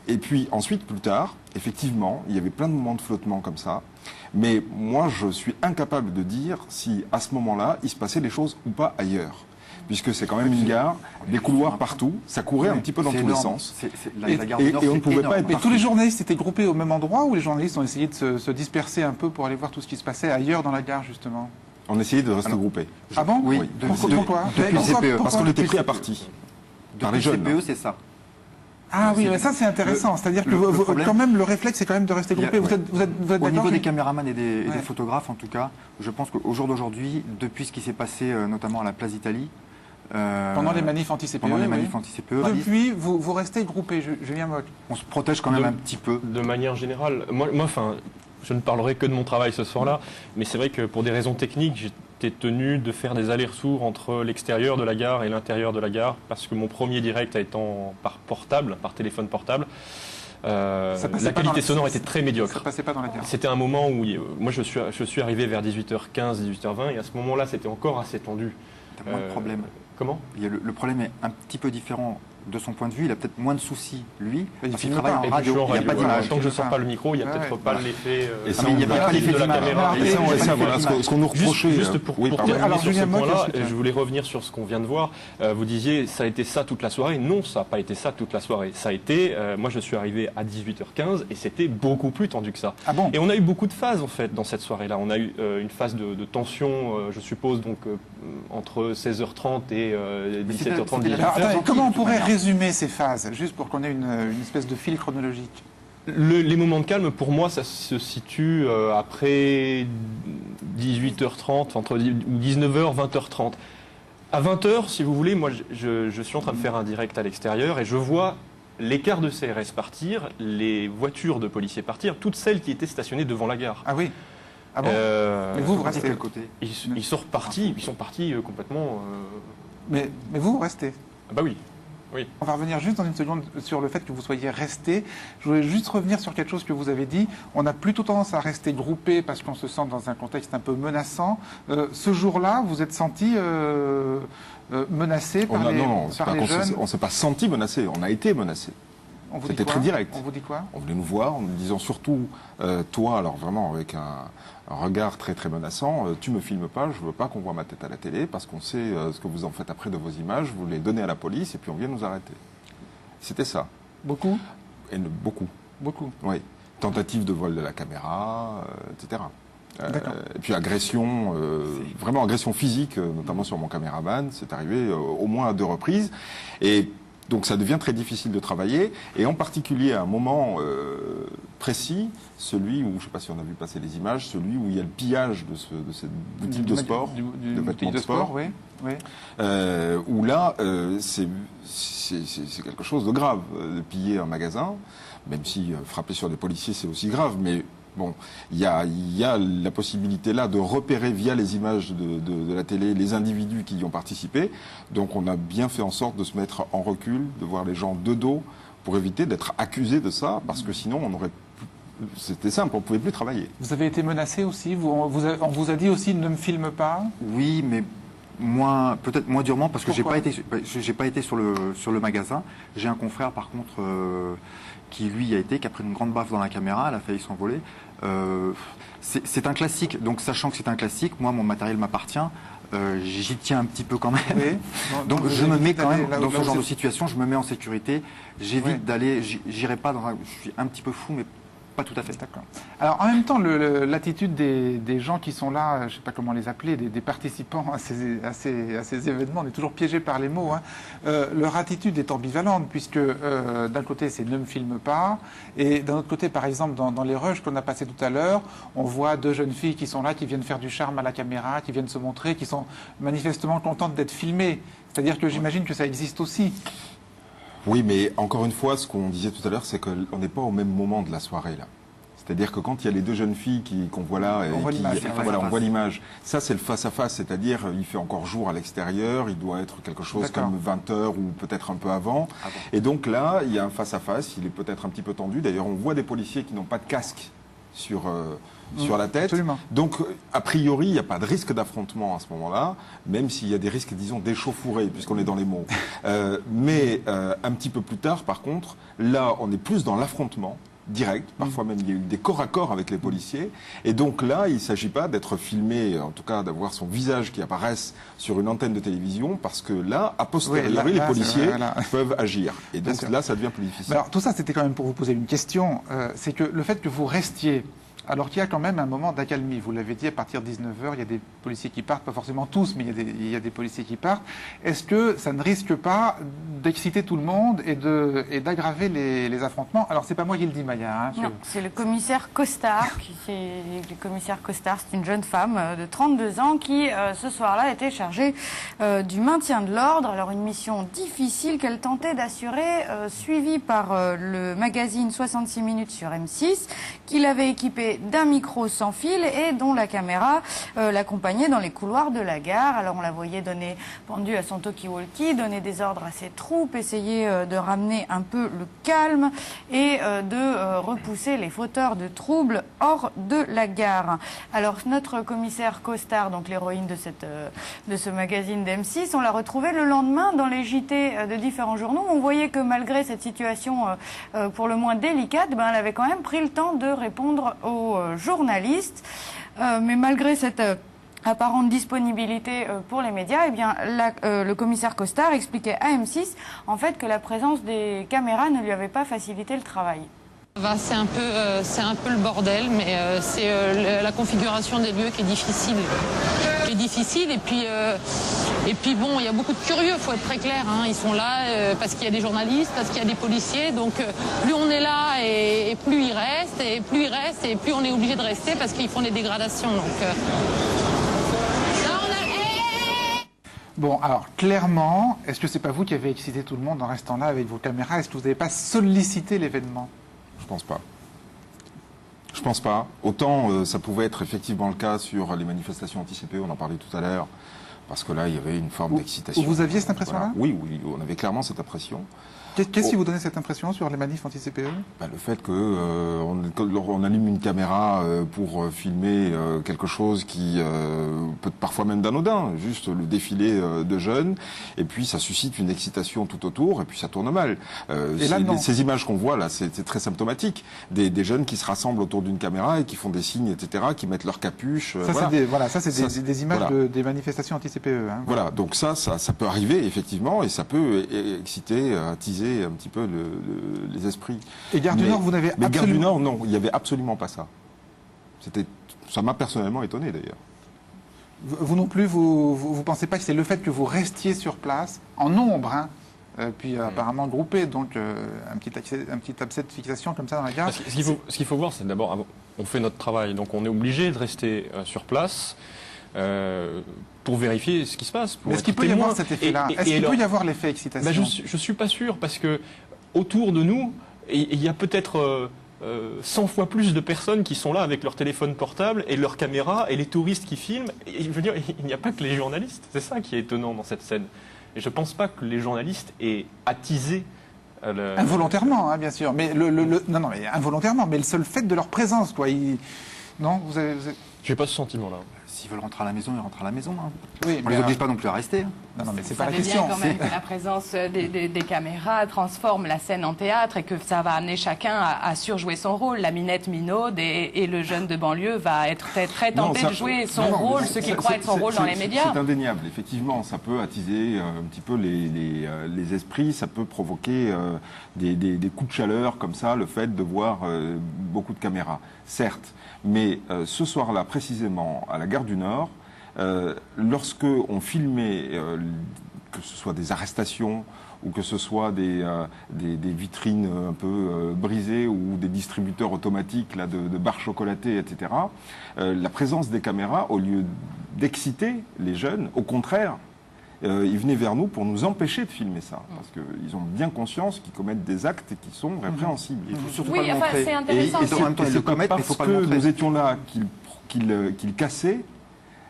Et puis ensuite, plus tard, effectivement, il y avait plein de moments de flottement comme ça. Mais moi, je suis incapable de dire si, à ce moment-là, il se passait des choses ou pas ailleurs. Puisque c'est quand même une gare, des couloirs partout, ça courait un petit peu dans tous les sens. Et on ne pouvait pas être. Mais tous les journalistes étaient groupés au même endroit ou les journalistes ont essayé de se disperser un peu pour aller voir tout ce qui se passait ailleurs dans la gare, justement? On essayait de rester groupés. Ah bon? Oui. Pourquoi? Depuis le CPE, parce qu'on était pris à partie. Par les jeunes. Le CPE, c'est ça. Ah oui, mais ça c'est intéressant. C'est-à-dire que quand même, le réflexe, c'est quand même de rester groupé. Vous êtes d'accord? Au niveau des caméramans et des photographes, en tout cas, je pense qu'au jour d'aujourd'hui, depuis ce qui s'est passé notamment à la place d'Italie, pendant les manifs anti-CPE. Pendant les manifs anti-CPE. Depuis, vous restez groupés, Julien Mock. On se protège quand même un petit peu. De manière générale, moi, je ne parlerai que de mon travail ce soir-là, mais c'est vrai que pour des raisons techniques, j'étais tenu de faire des allers-retours entre l'extérieur de la gare et l'intérieur de la gare, parce que mon premier direct étant par portable, par téléphone portable, la qualité sonore était très médiocre. Ça passait pas dans la gare. C'était un moment où, moi je suis arrivé vers 18h15, 18h20, et à ce moment-là, c'était encore assez tendu. T'as moins de problèmes. Comment? Le problème est un petit peu différent de son point de vue. Il a peut-être moins de soucis, lui, parce qu'il filme travaille pas. en radio. Il n'y a pas d'image. Tant que je ne sors pas le micro, il n'y a peut-être pas l'effet. Il n'y a pas l'effet de la caméra. Et ça, voilà, ce qu'on nous reprochait. Juste pour terminer sur ce point-là, je voulais revenir sur ce qu'on vient de voir. Vous disiez, ça a été ça toute la soirée. Non, ça n'a pas été ça toute la soirée. Ça a été, moi je suis arrivé à 18h15 et c'était beaucoup plus tendu que ça. Ah bon? Et on a eu beaucoup de phases en fait dans cette soirée-là. On a eu une phase de tension, je suppose, donc entre 16h30 et 17h30, 18h. Comment on pourrait résumer ces phases, juste pour qu'on ait une espèce de fil chronologique? Les moments de calme, pour moi, ça se situe après 18h30, entre 19h, 20h30. À 20h, si vous voulez, moi je suis en train de faire un direct à l'extérieur et je vois les cars de CRS partir, les voitures de policiers partir, toutes celles qui étaient stationnées devant la gare. Ah oui. Ah bon mais vous restez de quel côté? Ils sont partis complètement... Mais vous restez? Bah oui. Oui. On va revenir juste dans une seconde sur le fait que vous soyez resté. Je voulais juste revenir sur quelque chose que vous avez dit. On a plutôt tendance à rester groupé parce qu'on se sent dans un contexte un peu menaçant. Ce jour-là, vous êtes senti menacé par les jeunes? On ne s'est pas senti menacé, on a été menacé. C'était très direct. On vous dit quoi? On venait nous voir en nous disant surtout, toi, alors vraiment avec un regard très très menaçant, tu me filmes pas, je veux pas qu'on voit ma tête à la télé parce qu'on sait ce que vous en faites après de vos images, vous les donnez à la police et puis on vient nous arrêter. C'était ça. Beaucoup? Beaucoup. Beaucoup? Oui. Tentative de vol de la caméra, etc. Et puis agression, vraiment agression physique, notamment sur mon caméraman, c'est arrivé au moins à 2 reprises. Et donc ça devient très difficile de travailler, et en particulier à un moment précis, celui où, je ne sais pas si on a vu passer les images, celui où il y a le pillage de cette boutique de sport, de vêtements de sport, oui. Où là, c'est quelque chose de grave, de piller un magasin, même si frapper sur des policiers c'est aussi grave, mais bon, il y a la possibilité là de repérer via les images de la télé les individus qui y ont participé. Donc on a bien fait en sorte de se mettre en recul, de voir les gens de dos pour éviter d'être accusés de ça, parce que sinon c'était simple, on ne pouvait plus travailler. Vous avez été menacé aussi? On vous a dit aussi ne me filme pas? Oui, mais peut-être moins durement, parce que j'ai pas été sur le magasin. J'ai un confrère par contre qui lui qui a pris une grande baffe dans la caméra, elle a failli s'envoler. C'est un classique, donc sachant que c'est un classique, moi mon matériel m'appartient, j'y tiens un petit peu quand même. Oui. Donc je me mets quand même dans ce genre de situation, je me mets en sécurité, j'évite d'aller, j'irai pas je suis un petit peu fou, mais pas tout à fait. D'accord. Alors en même temps, l'attitude des gens qui sont là, je ne sais pas comment les appeler, des participants à ces événements, on est toujours piégé par les mots, leur attitude est ambivalente, puisque d'un côté c'est ne me filme pas, et d'un autre côté, par exemple, dans les rushs qu'on a passés tout à l'heure, on voit 2 jeunes filles qui sont là, qui viennent faire du charme à la caméra, qui viennent se montrer, qui sont manifestement contentes d'être filmées. C'est-à-dire que j'imagine que ça existe aussi. Oui, mais encore une fois, ce qu'on disait tout à l'heure, c'est qu'on n'est pas au même moment de la soirée, là. C'est-à-dire que quand il y a les 2 jeunes filles qu'on voit là, on voit l'image. Ça, c'est le face-à-face, c'est-à-dire il fait encore jour à l'extérieur, il doit être quelque chose comme 20h ou peut-être un peu avant. Et donc là, il y a un face-à-face, il est peut-être un petit peu tendu. D'ailleurs, on voit des policiers qui n'ont pas de casque sur la tête. Absolument. Donc, a priori, il n'y a pas de risque d'affrontement à ce moment-là, même s'il y a des risques, disons, d'échauffourée, puisqu'on est dans les mots. Mais un petit peu plus tard, par contre, là, on est plus dans l'affrontement direct. Parfois même, il y a eu des corps à corps avec les policiers. Et donc là, il ne s'agit pas d'être filmé, en tout cas d'avoir son visage qui apparaisse sur une antenne de télévision, parce que là, a posteriori, les policiers peuvent agir. Et donc là, ça devient plus difficile. Alors, tout ça, c'était quand même pour vous poser une question. C'est que le fait que vous restiez, alors qu'il y a quand même un moment d'accalmie, vous l'avez dit, à partir de 19h, il y a des policiers qui partent, pas forcément tous, mais il y a des policiers qui partent. Est-ce que ça ne risque pas d'exciter tout le monde et d'aggraver les affrontements? Alors, c'est pas moi qui le dis, Maya. Non, c'est le commissaire Costard. Le commissaire Costard, c'est une jeune femme de 32 ans qui, ce soir-là, était chargée du maintien de l'ordre. Alors, une mission difficile qu'elle tentait d'assurer, suivie par le magazine 66 minutes sur M6, qui l'avait équipée d'un micro sans fil et dont la caméra l'accompagnait dans les couloirs de la gare. Alors on la voyait pendue à son talkie-walkie, donner des ordres à ses troupes, essayer de ramener un peu le calme et de repousser les fauteurs de troubles hors de la gare. Alors notre commissaire Costard, donc l'héroïne de ce magazine d'M6, on l'a retrouvée le lendemain dans les JT de différents journaux. On voyait que malgré cette situation pour le moins délicate, elle avait quand même pris le temps de répondre aux journalistes, mais malgré cette apparente disponibilité pour les médias, eh bien, le commissaire Costard expliquait à M6 en fait que la présence des caméras ne lui avait pas facilité le travail. C'est un peu le bordel, mais c'est la configuration des lieux qui est difficile. Et puis bon, il y a beaucoup de curieux, faut être très clair. Ils sont là parce qu'il y a des journalistes, parce qu'il y a des policiers. Donc plus on est là et plus ils restent, et plus ils restent et plus on est obligé de rester parce qu'ils font des dégradations. Donc, Bon, alors clairement, est-ce que c'est pas vous qui avez excité tout le monde en restant là avec vos caméras? Est-ce que vous n'avez pas sollicité l'événement? Je pense pas. Je pense pas. Autant ça pouvait être effectivement le cas sur les manifestations anti-CPE, on en parlait tout à l'heure, parce que là, il y avait une forme d'excitation. Vous aviez cette impression-là? Oui, on avait clairement cette impression. Qu'est-ce qui vous donnait cette impression sur les manifs anti-CPE? Le fait qu'on allume une caméra pour filmer quelque chose qui peut être parfois même d'anodin, juste le défilé de jeunes, et puis ça suscite une excitation tout autour, et puis ça tourne mal. Ces images qu'on voit là, c'est très symptomatique. Des jeunes qui se rassemblent autour d'une caméra et qui font des signes, etc., qui mettent leur capuche. Ça, c'est des images des manifestations anti-CPE. Hein, voilà, donc ça peut arriver, effectivement, et ça peut exciter, attiser un petit peu les esprits. Et Gare du Nord, vous n'avez absolument... Mais Gare du Nord, non, il n'y avait absolument pas ça. Ça m'a personnellement étonné, d'ailleurs. Vous non plus, vous pensez pas que c'est le fait que vous restiez sur place, en nombre, hein, puis apparemment groupés, donc un petit abcès de fixation comme ça dans la gare? Ce qu'il faut voir, c'est d'abord, on fait notre travail, donc on est obligé de rester sur place. Pour vérifier ce qui se passe. Est-ce qu'il peut y avoir cet effet-là? Est-ce qu'il peut y avoir l'effet excitation? Je ne suis pas sûr, parce que autour de nous, il y a peut-être 100 fois plus de personnes qui sont là avec leur téléphone portable et leur caméra, et les touristes qui filment. Et, je veux dire, il n'y a pas que les journalistes. C'est ça qui est étonnant dans cette scène. Et je ne pense pas que les journalistes aient attisé... Involontairement, hein, bien sûr. Mais non, mais involontairement. Mais le seul fait de leur présence, quoi. Non, vous avez... J'ai pas ce sentiment-là. S'ils veulent rentrer à la maison, ils rentrent à la maison. Hein. Oui, on les oblige pas non plus à rester. Hein. Non, mais c'est pas la question. Bien quand même que la présence des caméras transforme la scène en théâtre et que ça va amener chacun à surjouer son rôle. La minette minaude et le jeune de banlieue va être très tenté de jouer son rôle, ce qu'il croit être son rôle dans les médias. C'est indéniable, effectivement. Ça peut attiser un petit peu les esprits, ça peut provoquer des coups de chaleur comme ça, le fait de voir beaucoup de caméras. Certes. Mais ce soir-là, précisément, à la Gare du Nord, lorsque on filmait, que ce soit des arrestations ou que ce soit des vitrines un peu brisées ou des distributeurs automatiques là, de barres chocolatées, etc., la présence des caméras, au lieu d'exciter les jeunes, au contraire, ils venaient vers nous pour nous empêcher de filmer ça, parce qu'ils ont bien conscience qu'ils commettent des actes qui sont répréhensibles. Il faut surtout pas le montrer. C'est intéressant. Et en même temps, ils le commettent, mais il faut pas le montrer. Parce que nous étions là, qu'ils cassaient,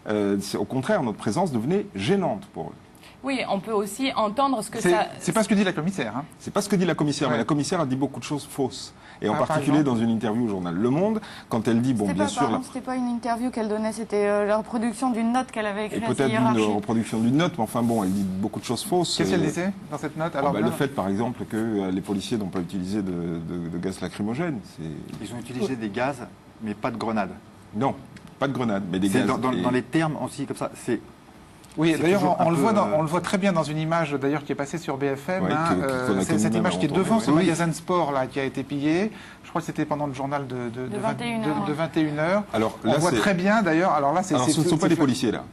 au contraire, notre présence devenait gênante pour eux. Oui, on peut aussi entendre ce que C'est pas ce que dit la commissaire. Hein. C'est pas ce que dit la commissaire, mais la commissaire a dit beaucoup de choses fausses. Et en particulier dans une interview au journal Le Monde, quand elle dit, bon, bien sûr... C'était pas une interview qu'elle donnait, c'était la reproduction d'une note qu'elle avait écrite. Et peut-être une reproduction d'une note, mais enfin bon, elle dit beaucoup de choses fausses. Qu'est-ce qu'elle disait dans cette note? Alors, le fait, par exemple, que les policiers n'ont pas utilisé de gaz lacrymogène. Ils ont utilisé des gaz, mais pas de grenades. Non, pas de grenades, mais des gaz. Dans les termes aussi, comme ça, c'est... Oui, d'ailleurs, on le voit très bien dans une image d'ailleurs qui est passée sur BFM. Ouais, c'est cette image qui est devant ce magasin de sport là qui a été pillé. Je crois que c'était pendant le journal de 21h. Alors, on voit très bien d'ailleurs. Alors là, ce ne sont pas des policiers là.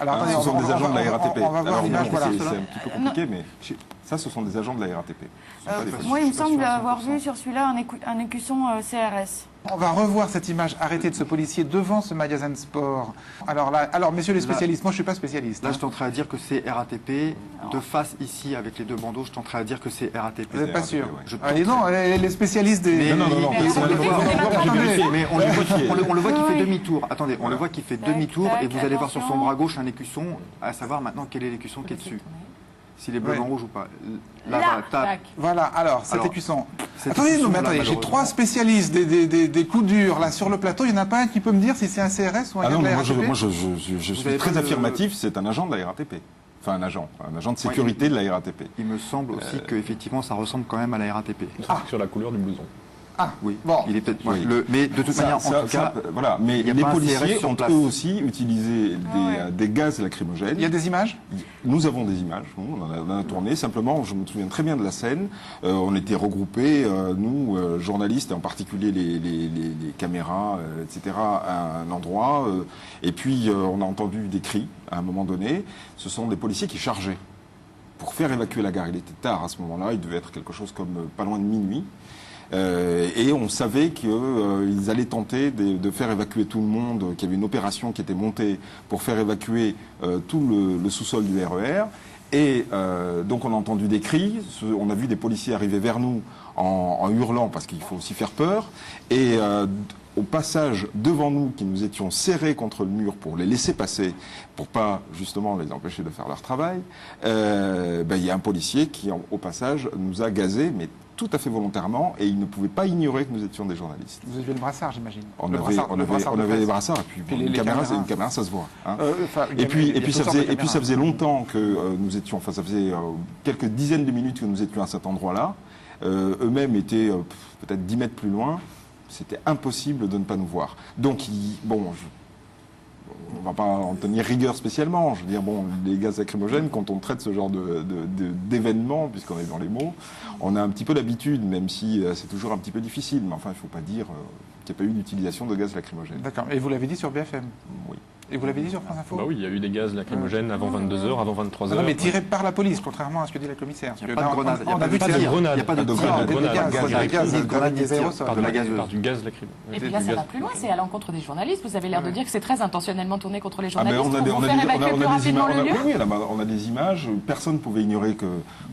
Alors, ce sont des agents de la RATP. On va voir l'image. C'est un petit peu compliqué, mais ça, ce sont des agents de la RATP. Moi, il me semble avoir vu sur celui-là un écusson CRS. On va revoir cette image arrêtée de ce policier devant ce magasin de sport. Alors messieurs les spécialistes, moi je suis pas spécialiste. Là, je tenterai à dire que c'est RATP. De face ici, avec les deux bandeaux, je tenterai à dire que c'est RATP. Vous n'êtes pas sûr? Allez, non, les spécialistes des... Non. Mais on le voit qui fait demi-tour. Attendez, on le voit qui fait demi-tour et vous allez voir sur son bras gauche un écusson, à savoir maintenant quel est l'écusson qui est dessus. S'il est bleu, en rouge ou pas. Voilà, alors, cet écusson. Attendez, j'ai trois spécialistes des coups durs là sur le plateau. Il n'y en a pas un qui peut me dire si c'est un CRS ou un agent de la RATP? Moi, je suis très affirmatif, c'est un agent de la RATP. Enfin, un agent de sécurité de la RATP. Il me semble aussi qu'effectivement, ça ressemble quand même à la RATP. Sur la couleur du blouson. Ah oui, bon. Il est peut-être. Mais de toute manière, en tout cas, voilà. Mais les policiers ont eux aussi utilisé des gaz lacrymogènes. Il y a des images? Nous avons des images. On en a tourné. Simplement, je me souviens très bien de la scène. On était regroupés, nous, journalistes, et en particulier les caméras, etc., à un endroit. Et puis, on a entendu des cris à un moment donné. Ce sont des policiers qui chargeaient pour faire évacuer la gare. Il était tard à ce moment-là. Il devait être quelque chose comme pas loin de minuit. Et on savait qu'ils allaient tenter de faire évacuer tout le monde, qu'il y avait une opération qui était montée pour faire évacuer tout le sous-sol du RER. Et donc on a entendu des cris, on a vu des policiers arriver vers nous en hurlant, parce qu'il faut aussi faire peur. Et au passage devant nous, qui nous étions serrés contre le mur pour les laisser passer, pour pas justement les empêcher de faire leur travail, il y a un policier qui, au passage, nous a gazés, mais tout à fait volontairement, et il ne pouvait pas ignorer que nous étions des journalistes. Vous aviez le brassard, j'imagine. On avait les brassards, et puis une caméra, ça se voit. Hein. Et puis ça faisait longtemps que nous étions, enfin ça faisait quelques dizaines de minutes que nous étions à cet endroit-là. Eux-mêmes étaient peut-être 10 mètres plus loin. C'était impossible de ne pas nous voir. Donc, on ne va pas en tenir rigueur spécialement. Je veux dire, les gaz lacrymogènes, quand on traite ce genre d'événements, puisqu'on est dans les mots, on a un petit peu l'habitude, même si c'est toujours un petit peu difficile. Mais enfin, il ne faut pas dire qu'il n'y a pas eu d'utilisation de gaz lacrymogène. D'accord. Et vous l'avez dit sur BFM? Oui. Et vous l'avez dit sur France Info? Oui, il y a eu des gaz lacrymogènes avant 22h, avant 23h. Non, mais tirés par la police, contrairement à ce que dit la commissaire. Il n'y a pas de grenade. On a vu Il n'y a pas de grenade. Des aérosols. Par du gaz lacrymogène. Et puis là, ça va plus loin, c'est à l'encontre des journalistes. Vous avez l'air de dire que c'est très intentionnellement tourné contre les journalistes. On a des images. Personne ne pouvait ignorer que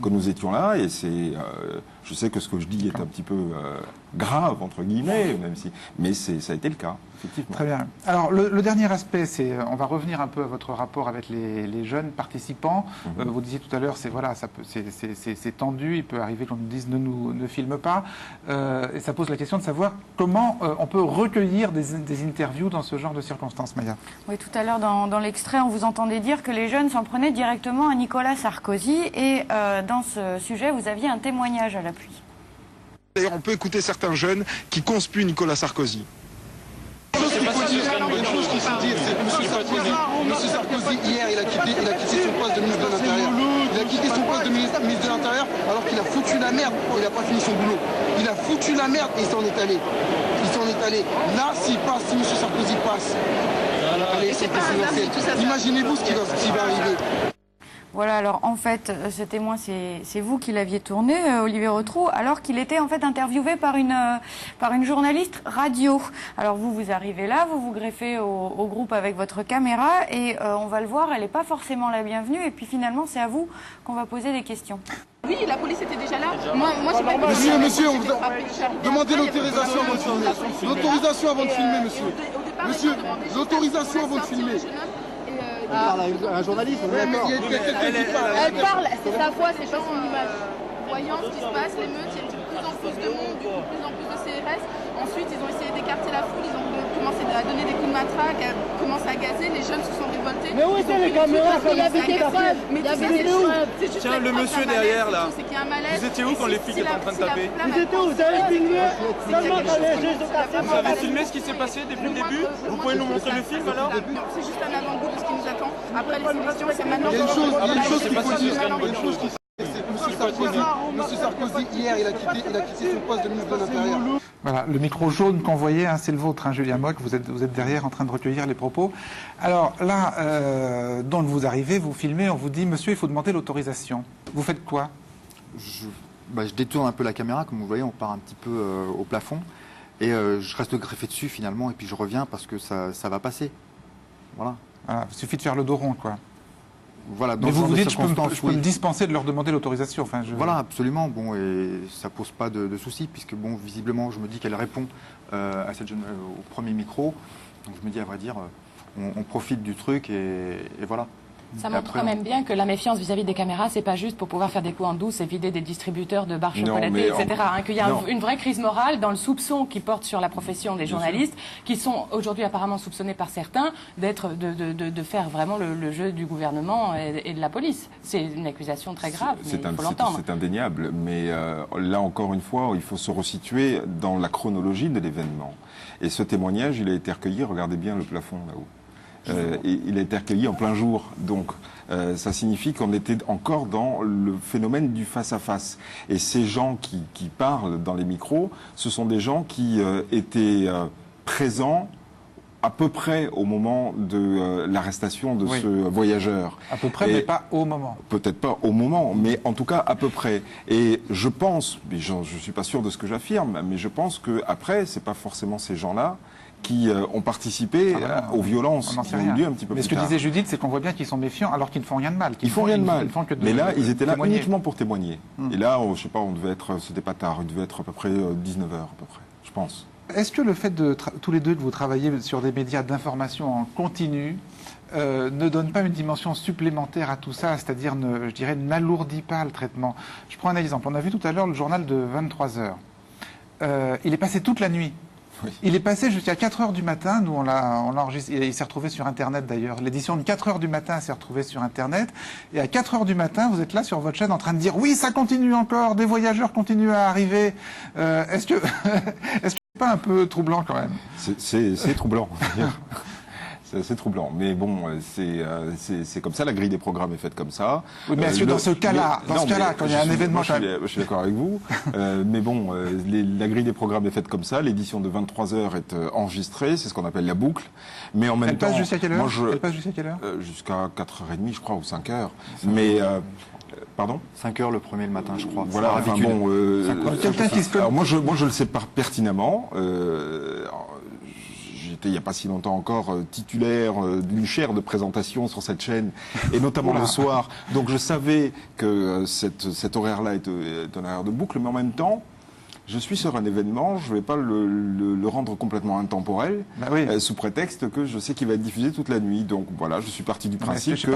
nous étions là. Et je sais que ce que je dis est un petit peu grave, entre guillemets, mais ça a été le cas, effectivement. Très bien. Alors, le dernier aspect, on va revenir un peu à votre rapport avec les jeunes participants. Vous disiez tout à l'heure, c'est tendu, il peut arriver qu'on nous dise ne filme pas. Et ça pose la question de savoir comment on peut recueillir des interviews dans ce genre de circonstances, Maya. Oui, tout à l'heure, dans l'extrait, on vous entendait dire que les jeunes s'en prenaient directement à Nicolas Sarkozy. Et dans ce sujet, vous aviez un témoignage à l'appui. D'ailleurs, on peut écouter certains jeunes qui conspuent Nicolas Sarkozy. Une chose qu'il faut dire, c'est que M. Sarkozy, hier, il a quitté son poste de ministre de l'Intérieur. Il a quitté son poste de ministre de l'Intérieur alors qu'il a foutu la merde. Il n'a pas fini son boulot. Il a foutu la merde et il s'en est allé. Là, si M. Sarkozy passe, allez, c'est présidentiel. Imaginez-vous ce qui va arriver. Voilà, alors en fait, ce témoin, c'est vous qui l'aviez tourné, Olivier Rotrou, alors qu'il était en fait interviewé par une journaliste radio. Alors vous arrivez là, vous vous greffez au groupe avec votre caméra et on va le voir, elle n'est pas forcément la bienvenue et puis finalement c'est à vous qu'on va poser des questions. Oui, la police était déjà là. Moi j'ai pas Monsieur, on vous a demandé l'autorisation avant de filmer. L'autorisation avant de filmer, monsieur. Monsieur, l'autorisation avant de filmer. Elle parle à un journaliste, on est d'accord. Elle parle, c'est sa voix, c'est pas son image. Voyant ce qui se passe, l'émeute, il y a de plus en plus de monde, de plus en plus de CRS. Ensuite, ils ont essayé d'écarter la foule, ils ont commencé à donner des coups de matraque, à commencer à gazer, les jeunes se sont révoltés. Mais où étaient les caméras? Il y avait des preuves. Mais il y avait des preuves. Tiens, le monsieur derrière là. Vous étiez où quand les flics étaient en train de taper? Vous étiez où? Vous avez filmé? Vous avez filmé ce qui s'est passé depuis le début? Vous pouvez nous montrer le film alors? C'est juste un avant-goût de ce qui nous attend. Après les élections, c'est maintenant. Il y a une chose qu'il faut dire. Monsieur Sarkozy, hier, il a quitté son poste de ministre de l'Intérieur. Voilà, le micro jaune qu'on voyait, c'est le vôtre, Julien Mock, vous êtes derrière en train de recueillir les propos. Alors là, donc vous arrivez, vous filmez, on vous dit, monsieur, il faut demander l'autorisation. Vous faites quoi? Je détourne un peu la caméra, comme vous voyez, on part un petit peu au plafond, et je reste greffé dessus finalement, et puis je reviens parce que ça va passer. Voilà. Il suffit de faire le dos rond, quoi. Voilà, mais vous vous dites, je peux me dispenser de leur demander l'autorisation. Enfin, Voilà, absolument. Bon, et ça pose pas de soucis, puisque bon, visiblement, je me dis qu'elle répond à cette jeune au premier micro. Donc je me dis, à vrai dire, on profite du truc et voilà. Ça montre quand même bien que la méfiance vis-à-vis des caméras, c'est pas juste pour pouvoir faire des coups en douce et vider des distributeurs de barres chocolatées, etc. Qu'il y a une vraie crise morale dans le soupçon qui porte sur la profession des journalistes, qui sont aujourd'hui apparemment soupçonnés par certains de faire vraiment le jeu du gouvernement et de la police. C'est une accusation très grave, mais il faut l'entendre. C'est indéniable, mais là encore une fois, il faut se resituer dans la chronologie de l'événement. Et ce témoignage, il a été recueilli, regardez bien le plafond là-haut. Il a été recueilli en plein jour, donc ça signifie qu'on était encore dans le phénomène du face-à-face. Et ces gens qui parlent dans les micros, ce sont des gens qui étaient présents à peu près au moment de l'arrestation de ce voyageur. À peu près, mais pas au moment. Peut-être pas au moment, mais en tout cas à peu près. Et je pense, mais je suis pas sûr de ce que j'affirme, mais je pense que après, c'est pas forcément ces gens-là qui ont participé aux violences qui ont eu lieu un petit peu plus tard. Mais ce que disait Judith, c'est qu'on voit bien qu'ils sont méfiants alors qu'ils ne font rien de mal. Ils font rien de mal. Mais là, ils étaient là témoigner. Uniquement pour témoigner. Et là, je sais pas, on devait être, c'était pas tard, il devait être à peu près 19h à peu près, je pense. Est-ce que le fait de tous les deux de vous travailler sur des médias d'information en continu ne donne pas une dimension supplémentaire à tout ça, c'est-à-dire, je dirais, n'alourdit pas le traitement? Je prends un exemple. On a vu tout à l'heure le journal de 23h. Il est passé toute la nuit. Oui. Il est passé jusqu'à 4h du matin. Nous, on l'a enregistré. Il s'est retrouvé sur Internet, d'ailleurs. L'édition de 4h du matin s'est retrouvée sur Internet. Et à 4h du matin, vous êtes là sur votre chaîne en train de dire « Oui, ça continue encore, des voyageurs continuent à arriver. » Est-ce que c'est pas un peu troublant, quand même? C'est troublant. C'est assez troublant, mais bon, c'est comme ça, la grille des programmes est faite comme ça. Oui, mais est-ce que dans ce cas-là, quand il y a un événement... Je suis d'accord avec vous, mais bon, la grille des programmes est faite comme ça, l'édition de 23h est enregistrée, c'est ce qu'on appelle la boucle, mais en même temps... Elle passe jusqu'à quelle heure? Elle passe jusqu'à quelle heure? Jusqu'à 4h30, je crois, ou 5h. Mais... Pardon? 5h le premier le matin, je crois. Voilà, enfin bon... alors moi, je le sais pas pertinemment. J'étais il n'y a pas si longtemps encore titulaire d'une chaire de présentation sur cette chaîne, et notamment le soir. Donc je savais que cet horaire-là est un horaire de boucle, mais en même temps, je suis sur un événement, je ne vais pas le rendre complètement intemporel, sous prétexte que je sais qu'il va être diffusé toute la nuit. Donc voilà, je suis parti du principe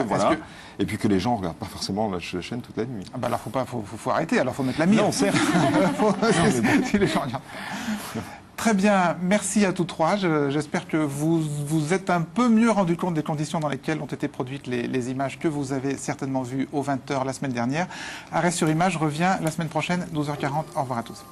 et puis que les gens ne regardent pas forcément la chaîne toute la nuit. Ah bah alors faut arrêter, alors faut mettre la mire. Non, certes. Si les gens regardent. Très bien, merci à tous trois. J'espère que vous êtes un peu mieux rendu compte des conditions dans lesquelles ont été produites les images que vous avez certainement vues aux 20h la semaine dernière. Arrêt sur image revient la semaine prochaine, 12h40. Au revoir à tous.